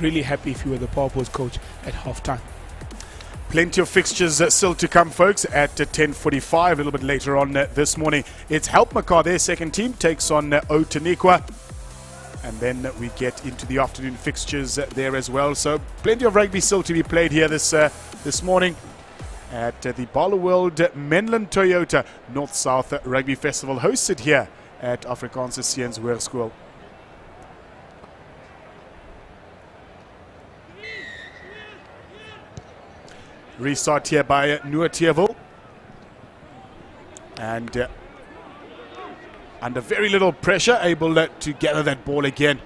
really happy if you were the Paarl boys coach at halftime. Plenty of fixtures still to come, folks, at 10:45, a little bit later on this morning. It's Helpmakar, their second team, takes on Otanikwa. And then we get into the afternoon fixtures there as well. So plenty of rugby still to be played here this morning at the Barloworld Menlyn Toyota North-South Rugby Festival, hosted here at Afrikaanse Seuns Hoërskool. Restart here by Noordheuwel. And under very little pressure, able to gather that ball again.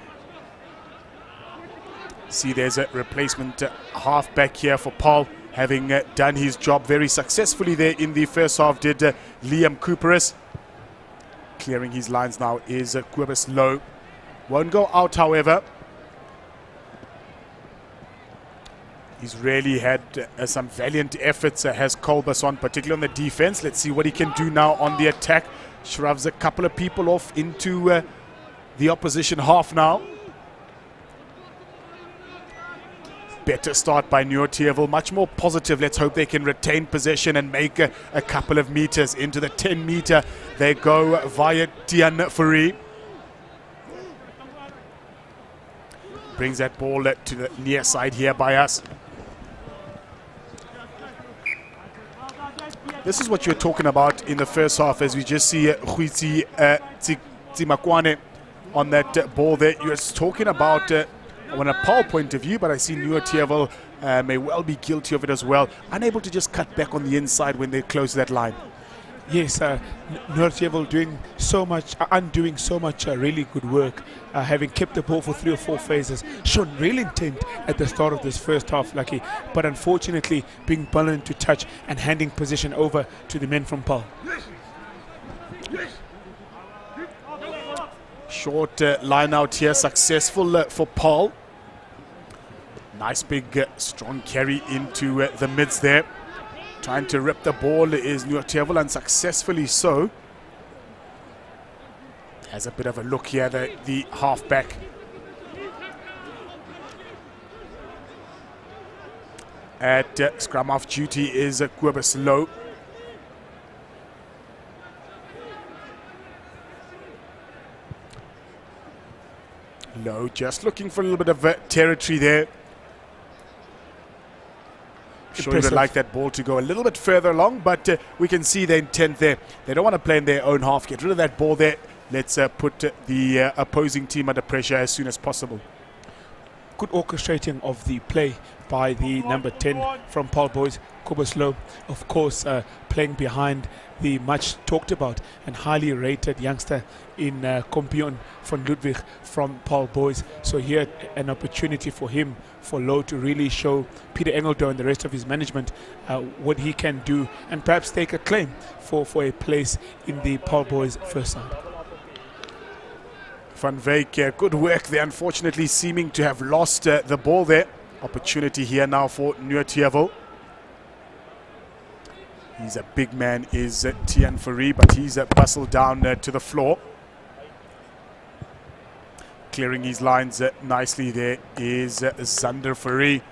See, there's a replacement halfback here for Paarl, having done his job very successfully there in the first half, did Liam Cooperis. Clearing his lines now is Kobus Low. Won't go out, however. He's really had some valiant efforts, has Kolbas on, particularly on the defense. Let's see what he can do now on the attack. Shoves a couple of people off into the opposition half now. Better start by Noordheuwel, much more positive. Let's hope they can retain possession and make a couple of meters into the 10-meter. They go via Tian Fourie. Brings that ball to the near side here by us. This is what you're talking about in the first half, as we just see Huitsi Tsimakwane on that ball there. You're talking about on a Paarl point of view, but I see Noordheuwel may well be guilty of it as well. Unable to just cut back on the inside when they close that line. Yes, Noordheuwel doing so much, undoing so much really good work, having kept the ball for 3 or 4 phases, shown real intent at the start of this first half, Lucky, but unfortunately being bullied into touch and handing possession over to the men from Paarl. Short line out here, successful for Paarl. Nice big strong carry into the mids there. Trying to rip the ball is Noordheuwel, unsuccessfully so. Has a bit of a look here, the halfback. At scrum half duty is Kobus Low. Low just looking for a little bit of territory there. Sure, you would like that ball to go a little bit further along, but we can see the intent there. They don't want to play in their own half. Get rid of that ball there. Let's put the opposing team under pressure as soon as possible. Good orchestrating of the play by the number 10 from Paarl boys, Kobus Low, of course playing behind the much talked about and highly rated youngster in Kompion van Ludwig from Paarl boys. So here an opportunity for him, for Low, to really show Peter Engeldo and the rest of his management what he can do, and perhaps take a claim for a place in the Paarl boys first side. Van Wyk, good work there, unfortunately seeming to have lost the ball there. Opportunity here now for Noordheuwel. He's a big man, is Tian Fourie, but he's bustled down to the floor. Clearing his lines nicely there is Zander Fourie.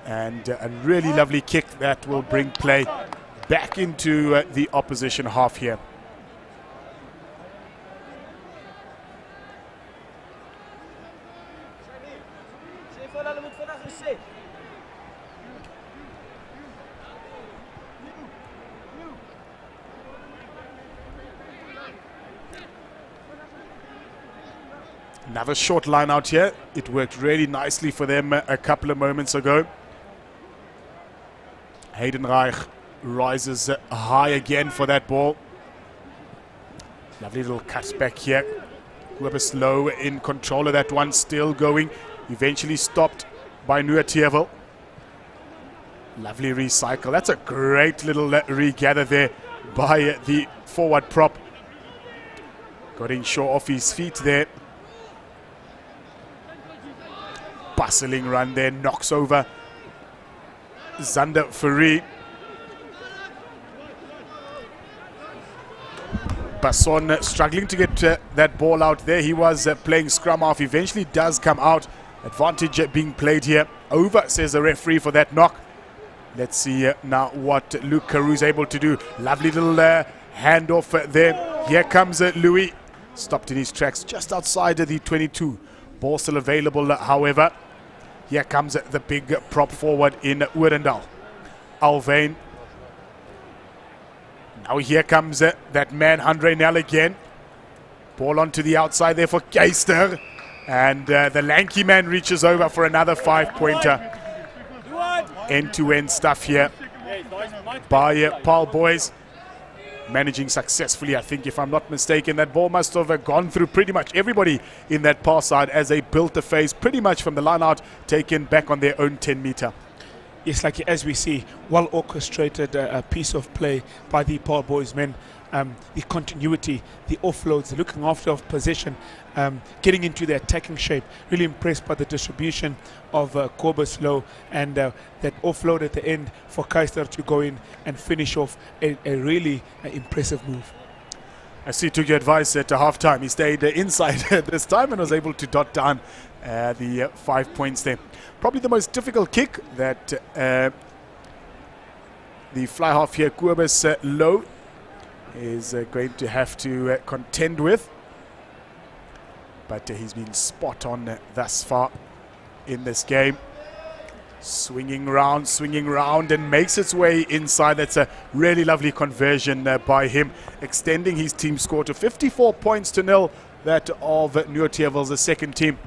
And a really lovely kick that will bring play back into the opposition half here. Another short line out here. It worked really nicely for them a couple of moments ago. Heidenreich rises high again for that ball. Lovely little cut back here. Whoever slow in control of that one, still going. Eventually stopped by Noordheuwel. Lovely recycle. That's a great little regather there by the forward prop. Got Inshaw off his feet there. Bustling run there, knocks over Zander Fourie. Basson struggling to get that ball out there. He was playing scrum half, eventually does come out. Advantage being played here. Over, says the referee, for that knock. Let's see now what Luke Carew is able to do. Lovely little handoff there. Here comes Louis. Stopped in his tracks just outside the 22. Ball still available, however. Here comes the big prop forward in Oorendal. Alvane. Now here comes that man, Andre Nel again. Ball onto the outside there for Geister. And the lanky man reaches over for another 5-pointer. End-to-end stuff here by Paarl boys. Managing successfully, I think, if I'm not mistaken. That ball must have gone through pretty much everybody in that pass side as they built the phase pretty much from the line out, taken back on their own 10-meter. Yes, like as we see, well orchestrated piece of play by the Paarl boys men. The continuity, the offloads, the looking after of possession, getting into the attacking shape. Really impressed by the distribution of Corbus Low and that offload at the end for Keister to go in and finish off a really impressive move. I see, took your advice at half-time. He stayed inside this time and was able to dot down the 5 points there. Probably the most difficult kick that the fly half here, Corbus Low, is going to have to contend with. But he's been spot on thus far in this game. Swinging round and makes its way inside. That's a really lovely conversion by him, extending his team score to 54 points to 0. That of Noordheuwel's the second team.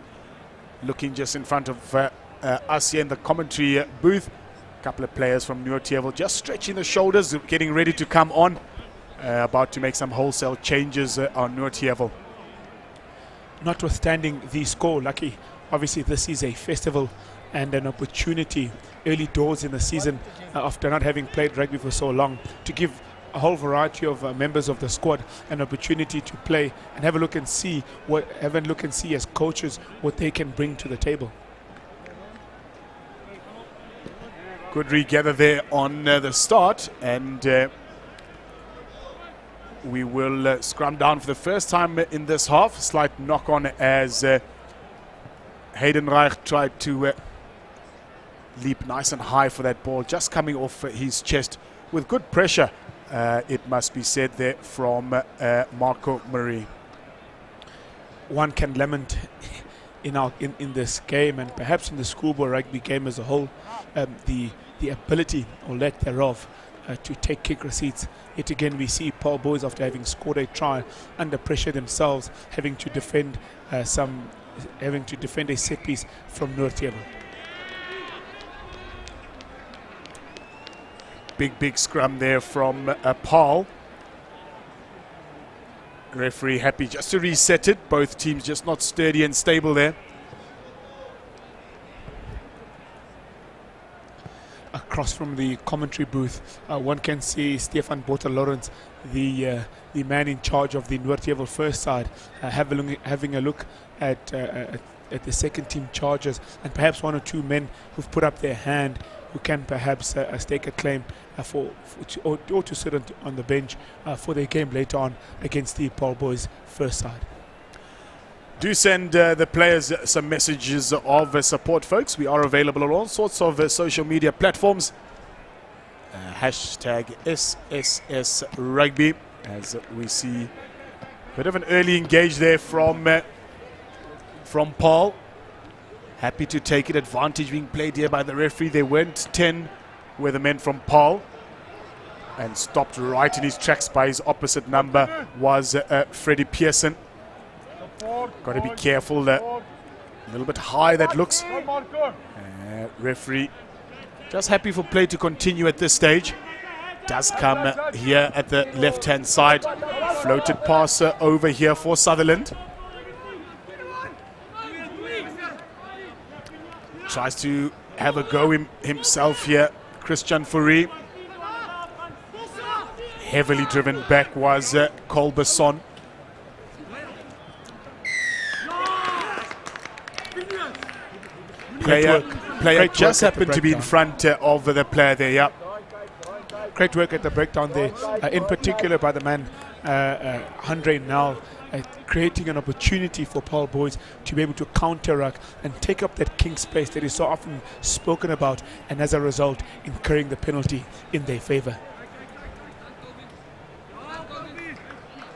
Looking just in front of us here in the commentary booth. A couple of players from Noordheuwel just stretching the shoulders, getting ready to come on. About to make some wholesale changes on Noordheuwel. Notwithstanding the score, Lucky, obviously this is a festival and an opportunity early doors in the season after not having played rugby for so long to give a whole variety of members of the squad an opportunity to play and have a look and see as coaches what they can bring to the table. Good regather there on the start, and we will scrum down for the first time in this half. Slight knock on as Heidenreich tried to leap nice and high for that ball, just coming off his chest with good pressure, it must be said there, from Marco Marie. One can lament in this game and perhaps in the schoolboy rugby game as a whole, the ability or lack thereof to take kick receipts. Yet again, we see Paarl boys, after having scored a try under pressure themselves, having to defend a set piece from Noordheuwel. Big scrum there from Paarl. Referee happy just to reset it. Both teams just not sturdy and stable there. Across from the commentary booth, one can see Stefan Botha-Lawrence, the man in charge of the Noordheuwel first side, having a look at the second team charges, and perhaps one or two men who've put up their hand who can perhaps stake a claim or to sit on the bench for their game later on against the Paarl boys first side. Do send the players some messages of support, folks. We are available on all sorts of social media platforms. Hashtag SSS Rugby, as we see a bit of an early engage there from Paarl. Happy to take it. Advantage being played here by the referee. They went 10 were the men from Paarl, and stopped right in his tracks by his opposite number was Freddie Pearson. Got to be careful. A little bit high that looks. Referee just happy for play to continue at this stage. Does come here at the left-hand side. Floated pass over here for Sutherland. Tries to have a go himself here. Christian Fourie. Heavily driven back was Colberson. Player just happened to be in front of the player there. Yeah. Great work at the breakdown there, in particular by the man Andre Nal, creating an opportunity for Paarl boys to be able to counter-ruck and take up that king space that is so often spoken about, and as a result incurring the penalty in their favour.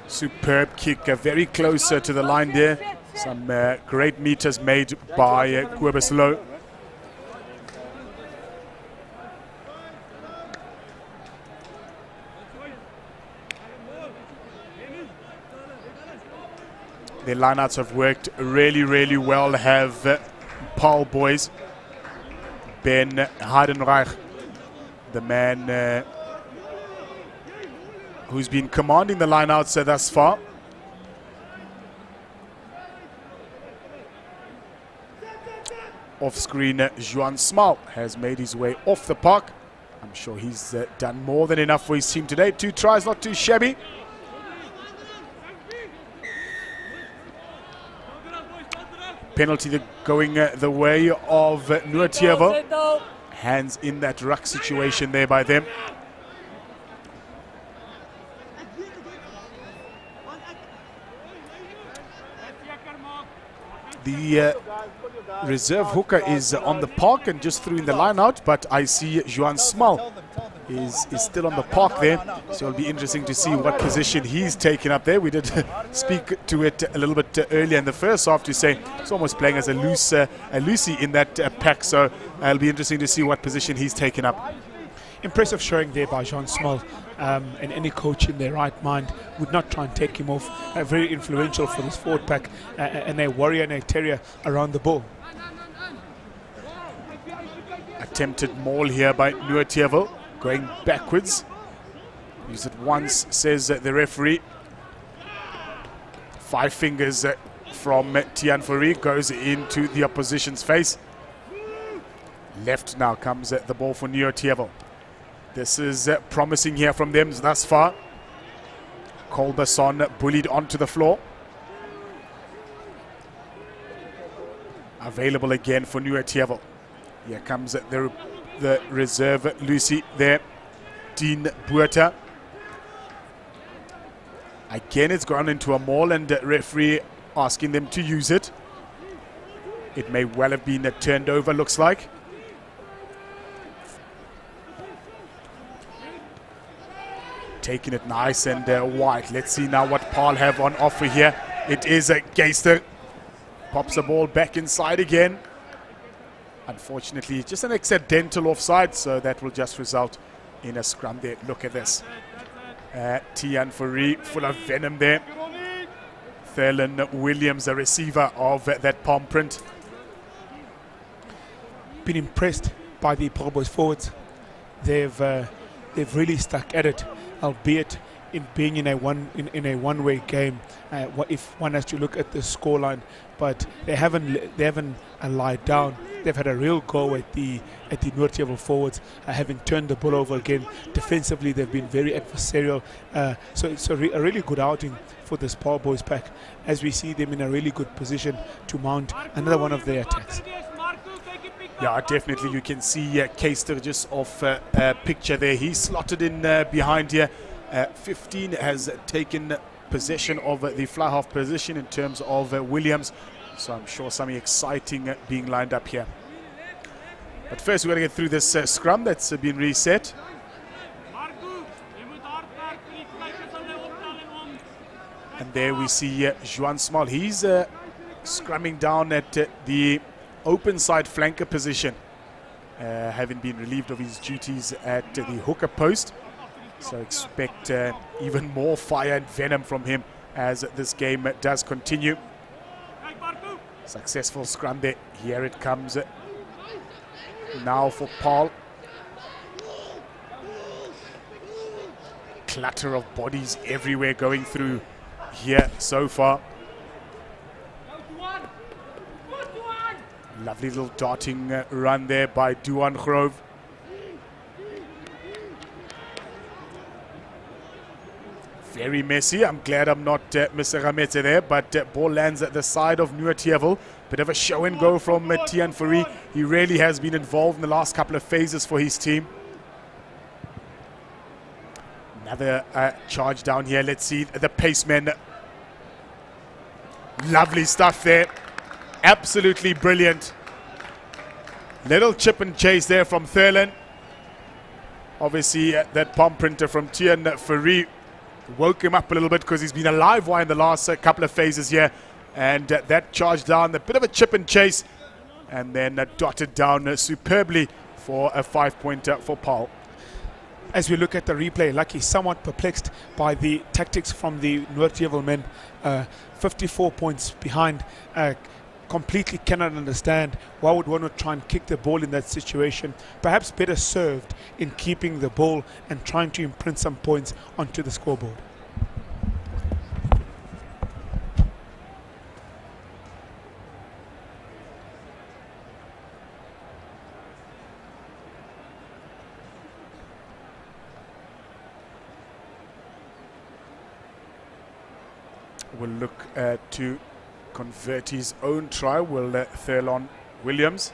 Superb kick, very close to the line there. Some great meters made by Kobeslow. Their lineouts have worked really, really well, have Paarl boys. Ben Heidenreich, the man who's been commanding the lineouts thus far. Off screen, Juan Smal has made his way off the park. I'm sure he's done more than enough for his team today. 2 tries, not too shabby. Penalty going the way of Noordheuwel. Hands in that ruck situation there by them. The reserve hooker is on the park and just threw in the line out, but I see Juan Smal is still on the park there, so it'll be interesting to see what position he's taken up there. We did speak to it a little bit earlier in the first half to say it's almost playing as a loosie in that pack, so it'll be interesting to see what position he's taken up. Impressive showing there by Juan Smal, and any coach in their right mind would not try and take him off. Very influential for this forward pack, and a warrior and a terrier around the ball. Attempted maul here by Noordheuwel, going backwards. Use it once, says the referee. 5 fingers from Tian Fourie goes into the opposition's face. Left now comes the ball for Noordheuwel. This is promising here from them thus far. Colberson bullied onto the floor. Available again for Noordheuwel. Here comes the reserve Lucy there. Dean Buerta. Again, it's gone into a maul, and the referee asking them to use it. It may well have been turned over, looks like. Taking it nice and wide. Let's see now what Paarl have on offer here. It is a Geister. Pops the ball back inside again. Unfortunately, just an accidental offside, so that will just result in a scrum there. Look at this. Tian Fourie full of venom there. Thurlan Williams, the receiver of that palm print. Been impressed by the Paarl boys forwards. They've really stuck at it, albeit in being in a one-way game. If one has to look at the scoreline, but they haven't lied down. They've had a real go at the Noordheuwel forwards, having turned the ball over again. Defensively, they've been very adversarial. So it's a really good outing for this Paarl boys pack, as we see them in a really good position to mount another one of their attacks. Yeah, definitely. You can see Keister just off picture there. He's slotted in behind here. 15 has taken possession of the fly half position in terms of Williams. So I'm sure something exciting being lined up here. But first, we've got to get through this scrum that's been reset. And there we see Juan Smal. He's scrumming down at the open side flanker position, having been relieved of his duties at the hooker post. So expect even more fire and venom from him as this game does continue. Successful scrum there. Here it comes now for Paarl. Clutter of bodies everywhere going through here so far. Lovely little darting run there by Duan Grove. Very messy. I'm glad I'm not Mr. Ramete there, but ball lands at the side of Noordheuwel. Bit of a show and go from Tian Fourie. He really has been involved in the last couple of phases for his team. Another charge down here. Let's see the pacemen. Lovely stuff there. Absolutely brilliant. Little chip and chase there from Thurlan. Obviously, that palm printer from Tian Fourie woke him up a little bit because he's been a live wire in the last couple of phases here. And that charge down, a bit of a chip and chase. And then dotted down superbly for a 5-pointer for Paarl. As we look at the replay, Lucky somewhat perplexed by the tactics from the Noordheuwel men. 54 points behind. Completely cannot understand why would one not try and kick the ball in that situation. Perhaps better served in keeping the ball and trying to imprint some points onto the scoreboard. We'll look to convert his own try. Will Thurlan Williams.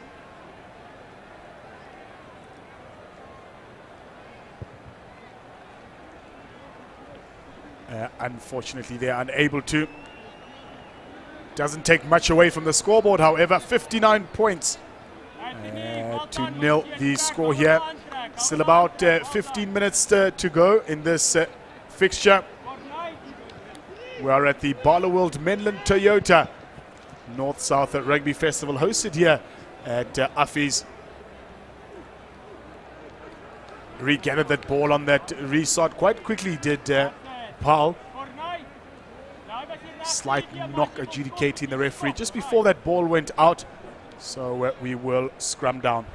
Unfortunately, they're unable to. Doesn't take much away from the scoreboard, however. 59 points to nil the score here. Still about 15 minutes to go in this fixture. We are at the Barloworld Menlyn Toyota North-South Rugby Festival, hosted here at Affy's. Regathered that ball on that restart quite quickly, did Paarl. Slight knock adjudicating the referee just before that ball went out. So we will scrum down.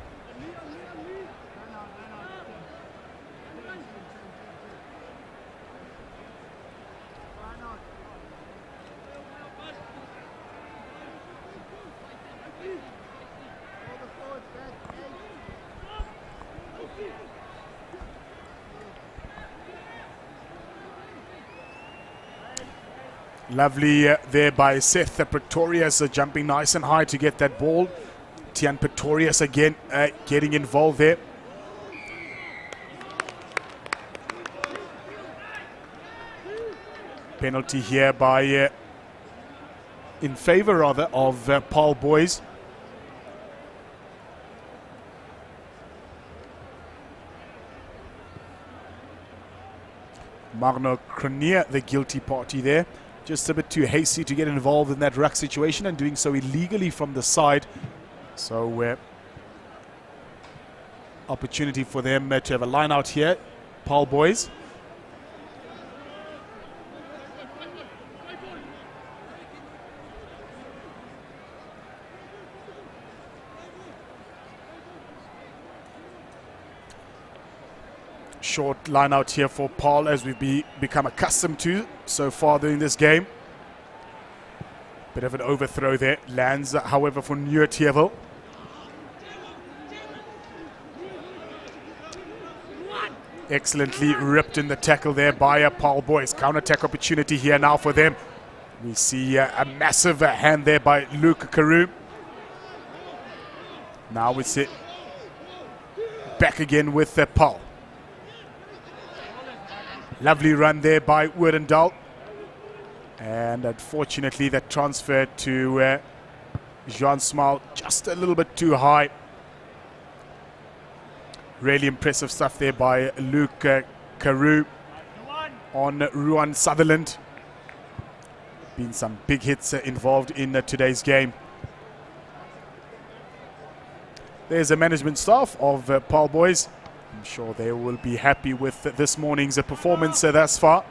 Lovely there by Seth Pretorius, jumping nice and high to get that ball. Tian Pretorius again getting involved there. Penalty here by, in favor rather, of Paarl boys. Marno Cronier, the guilty party there. Just a bit too hasty to get involved in that ruck situation and doing so illegally from the side. So opportunity for them to have a line out here, Paarl boys. Short line out here for Paarl, as we've become accustomed to so far during this game. Bit of an overthrow there. Lands, however, for Noordheuwel. Excellently ripped in the tackle there by Paarl boys. Counter-attack opportunity here now for them. We see a massive hand there by Luke Carew. Now we sit back again with Paarl. Lovely run there by Woerdendaal. And unfortunately, that transfer to Jean Smile just a little bit too high. Really impressive stuff there by Luke Carew on Ruan Sutherland. Been some big hits involved in today's game. There's a management staff of Paarl boys. I'm sure they will be happy with this morning's performance thus far.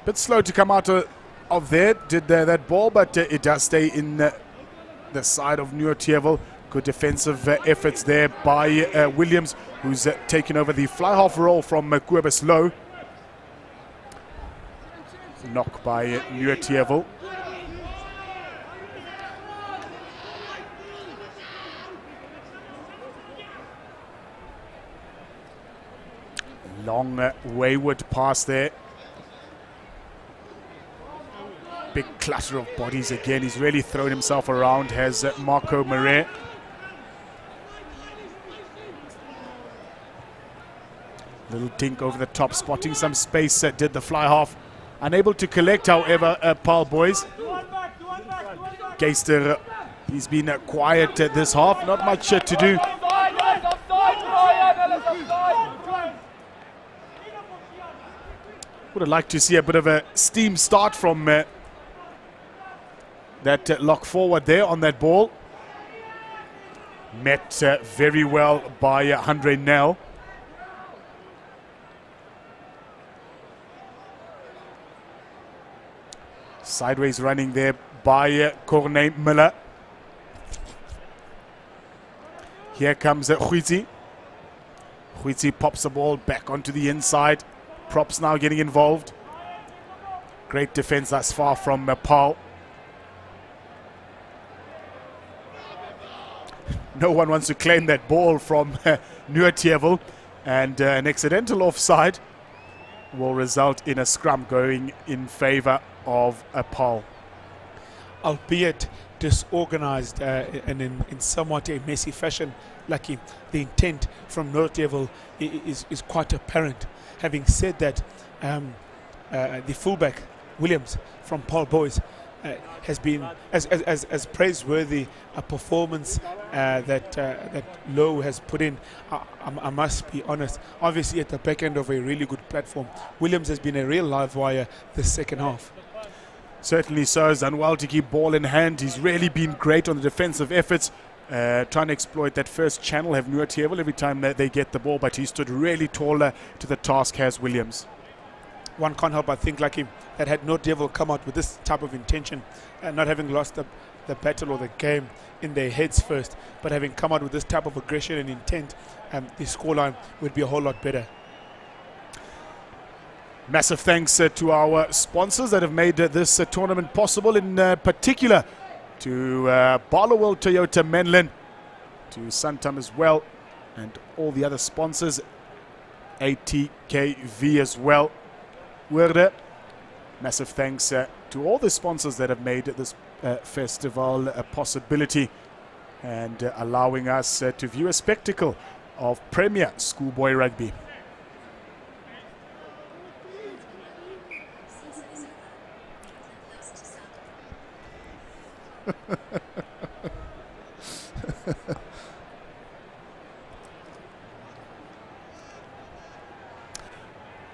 Bit slow to come out of there, did that ball, but it does stay in the side of Noordheuwel. Good defensive efforts there by Williams, who's taken over the fly half role from Kobus Low. Knock by Noordheuwel. Long wayward pass there. Big clutter of bodies again. He's really thrown himself around, has Marco Marais. Little dink over the top, spotting some space, did the fly half. Unable to collect, however, Paarl boys. Geister, he's been quiet this half, not much to do. Would have liked to see a bit of a steam start from that lock forward there on that ball. Met very well by Andre Nel. Sideways running there by Corne Miller. Here comes Huizi. Huizi pops the ball back onto the inside. Props now getting involved. Great defense thus far from Paarl. No one wants to claim that ball from Noordheuwel, and an accidental offside will result in a scrum going in favor of Paarl. Albeit disorganized and in somewhat a messy fashion, Lucky, the intent from Noordheuwel is quite apparent. Having said that, the fullback Williams from Paarl boys has been as praiseworthy a performance that Lowe has put in. I must be honest, obviously at the back end of a really good platform, Williams has been a real live wire this second half. Certainly so. He's done well to keep ball in hand. He's really been great on the defensive efforts, trying to exploit that first channel, have Noordheuwel every time that they get the ball, but he stood really taller to the task as Williams. One can't help but think, like him, that had Noordheuwel come out with this type of intention, not having lost the battle or the game in their heads first, but having come out with this type of aggression and intent, the scoreline would be a whole lot better. Massive thanks to our sponsors that have made this tournament possible, in particular to Barloworld, Toyota, Menlyn, to Santam as well, and all the other sponsors, ATKV as well. Worde. Massive thanks to all the sponsors that have made this festival a possibility and allowing us to view a spectacle of Premier Schoolboy Rugby.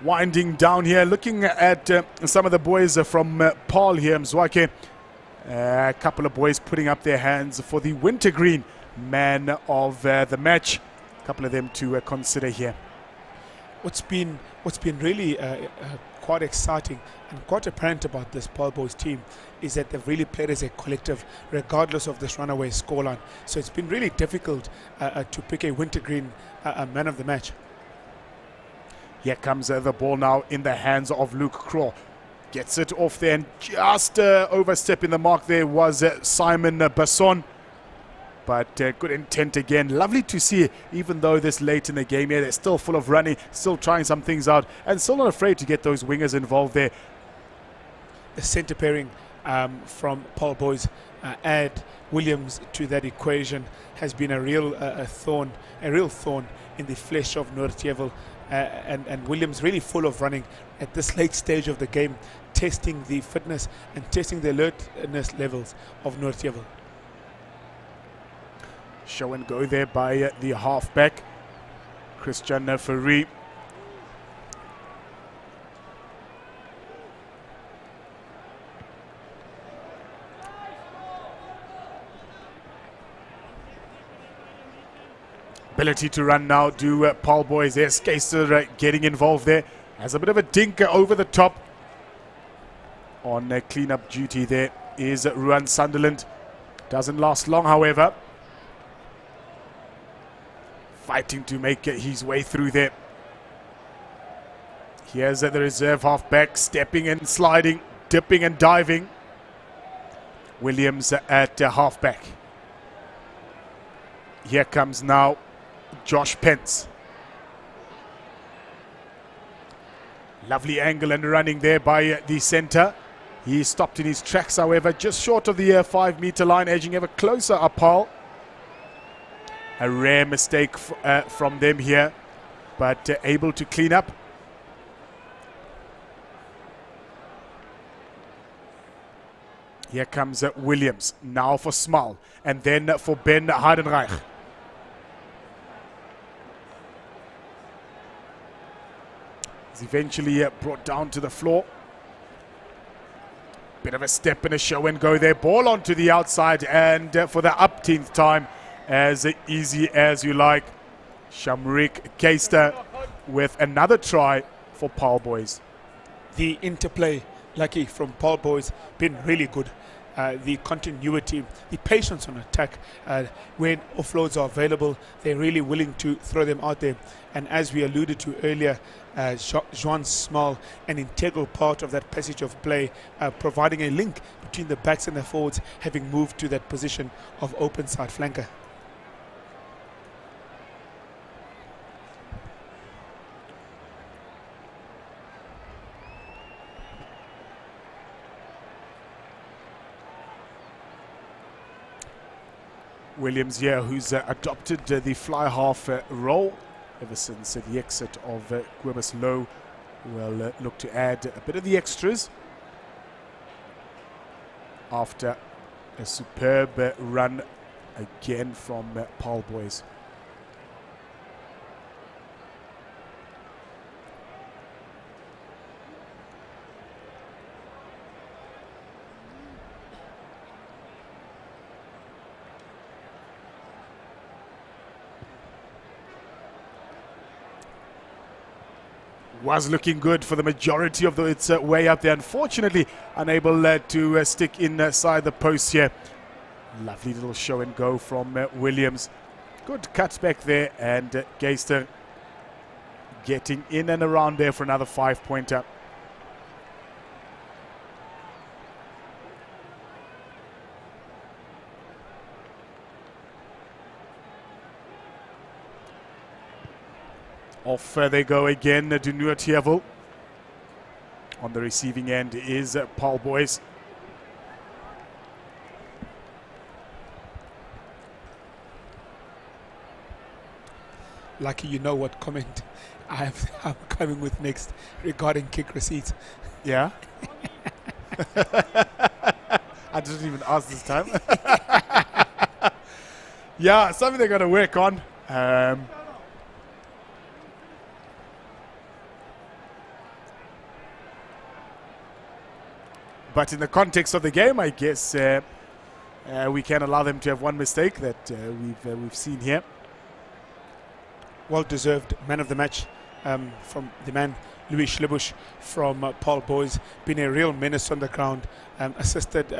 Winding down here, looking at some of the boys from Paarl here, Mzwake. A couple of boys putting up their hands for the wintergreen man of the match. A couple of them to consider here. What's been really quite exciting and quite apparent about this Paarl boys team is that they've really played as a collective regardless of this runaway scoreline. So it's been really difficult to pick a wintergreen man of the match. Here comes the ball now in the hands of Luke Craw. Gets it off there, and just overstepping the mark there was Simon Basson. But good intent again. Lovely to see, even though this late in the game here, they're still full of running, still trying some things out, and still not afraid to get those wingers involved there. The centre pairing from Paarl boys, add Williams to that equation, has been a real thorn in the flesh of Noordheuwel. And Williams really full of running at this late stage of the game, testing the fitness and testing the alertness levels of Noordheuwel. Show and go there by the halfback, Christian Ferry. Ability to run now, do Paarl boys. There's Geister getting involved there. Has a bit of a dinker over the top. on clean-up duty there is Ruan Sunderland. Doesn't last long, however. Fighting to make his way through there. Here's the reserve halfback, stepping and sliding, dipping and diving. Williams at halfback. Here comes now Josh Pence. Lovely angle and running there by the centre. He stopped in his tracks, however, just short of the 5 metre line, edging ever closer up Paarl. A rare mistake from them here, but able to clean up. Here comes Williams, now for Small, and then for Ben Heidenreich. He's eventually brought down to the floor. Bit of a step and a show and go there. Ball onto the outside, and for the upteenth time, as easy as you like. Shamrik Keister with another try for Paarl boys. The interplay, Lucky, from Paarl boys, been really good. The continuity, the patience on attack, when offloads are available, they're really willing to throw them out there. And as we alluded to earlier, Juan Small, an integral part of that passage of play, providing a link between the backs and the forwards, having moved to that position of open side flanker. Williams here, who's adopted the fly half role ever since the exit of Quibus Low, will look to add a bit of the extras after a superb run again from Paarl boys. Was looking good for the majority of its way up there. Unfortunately, unable to stick inside the post here. Lovely little show and go from Williams. Good cuts back there, and Geister getting in and around there for another 5-pointer. Off they go again to Noordheuwel. On the receiving end is Paarl boys. Lucky, you know what comment I'm coming with next regarding kick receipts. Yeah. I didn't even ask this time. Yeah, something they're going to work on. But in the context of the game, I guess we can allow them to have one mistake that we've seen here. Well-deserved man of the match from the man, Louis Schlebusch from Paarl boys. Been a real menace on the ground, assisted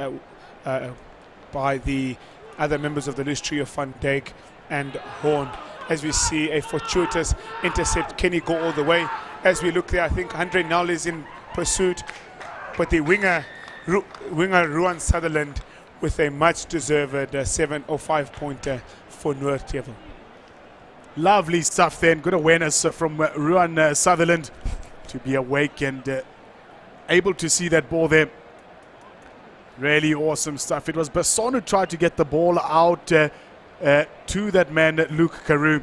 by the other members of the loose trio, Van Dijk and Horn. As we see a fortuitous intercept, can he go all the way? As we look there, I think Andre Nall is in pursuit, but the winger Ruan Sutherland with a much-deserved 7 or 5-pointer for Noordheuwel. Lovely stuff then. Good awareness from Ruan Sutherland to be awake and able to see that ball there. Really awesome stuff. It was Besson who tried to get the ball out to that man, Luke Carew.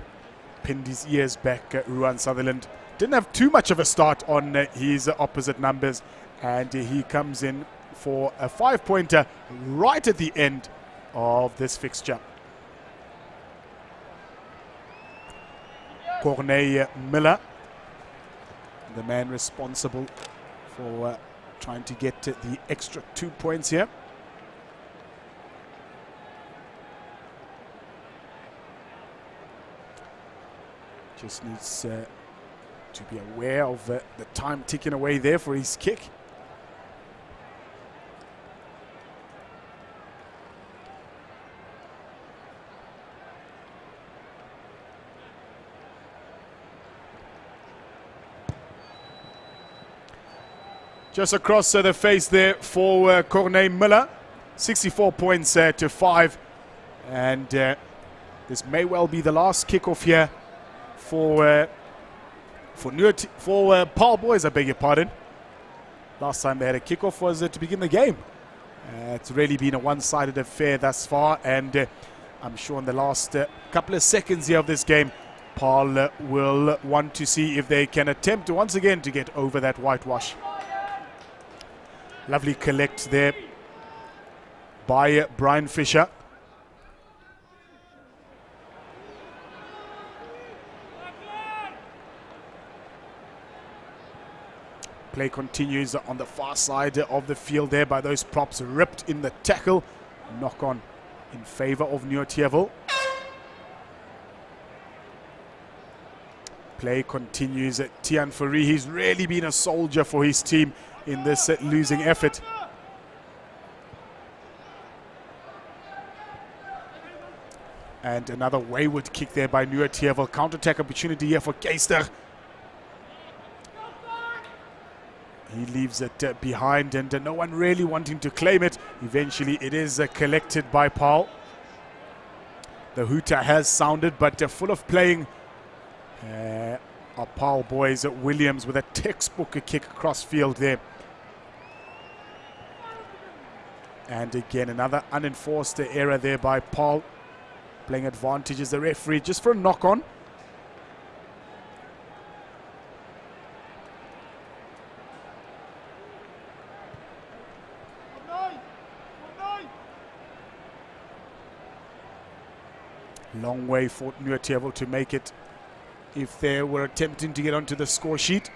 Pinned his ears back, Ruan Sutherland. Didn't have too much of a start on his opposite numbers, and he comes in for a 5-pointer right at the end of this fixture. Corneille Miller, the man responsible for trying to get the extra 2 points here. Just needs to be aware of the time ticking away there for his kick. Just across the face there for Corneille Miller. 64 points to 5. And this may well be the last kickoff here for Paarl boys, I beg your pardon. Last time they had a kickoff was to begin the game. It's really been a one-sided affair thus far, and I'm sure in the last couple of seconds here of this game, Paarl will want to see if they can attempt once again to get over that whitewash. Lovely collect there by Brian Fisher. Play continues on the far side of the field there by those props ripped in the tackle. Knock on in favor of Noordheuwel. Play continues. Tian Fourie, he's really been a soldier for his team in this losing effort. And another wayward kick there by Noordheuwel. Counter-attack opportunity here for Keister. He leaves it behind, and no one really wanting to claim it. Eventually it is collected by Paarl. The hooter has sounded, but full of playing are Paarl boys. Williams with a textbook kick across field there. And again another unenforced error there by Paarl. Playing advantage as the referee just for a knock-on. Long way for Noordheuwel to make it if they were attempting to get onto the score sheet.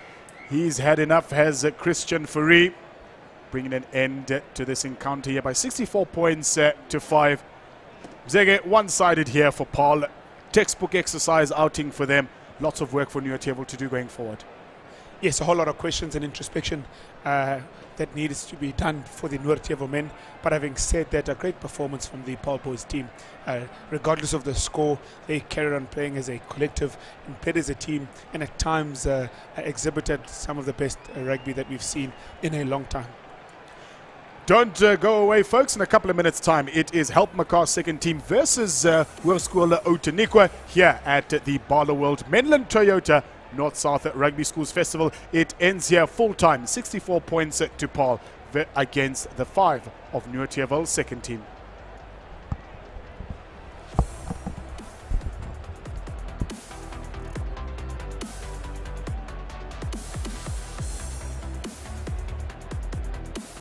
He's had enough, has Christian Fourie, bringing an end to this encounter here by 64 points to 5. Zege, one-sided here for Paarl. Textbook exercise outing for them. Lots of work for Noordheuwel to do going forward. Yes, a whole lot of questions and introspection that needs to be done for the Noordheuwel men. But having said that, a great performance from the Paarl boys team. Regardless of the score, they carried on playing as a collective and played as a team, and at times exhibited some of the best rugby that we've seen in a long time. Don't go away, folks. In a couple of minutes' time, it is Help Makar's second team versus Hoërskool Outeniqua here at the Barloworld Menlyn Toyota North-South Rugby Schools Festival. It ends here full-time, 64 points to Paarl against the 5 of Noordheuwel's second team.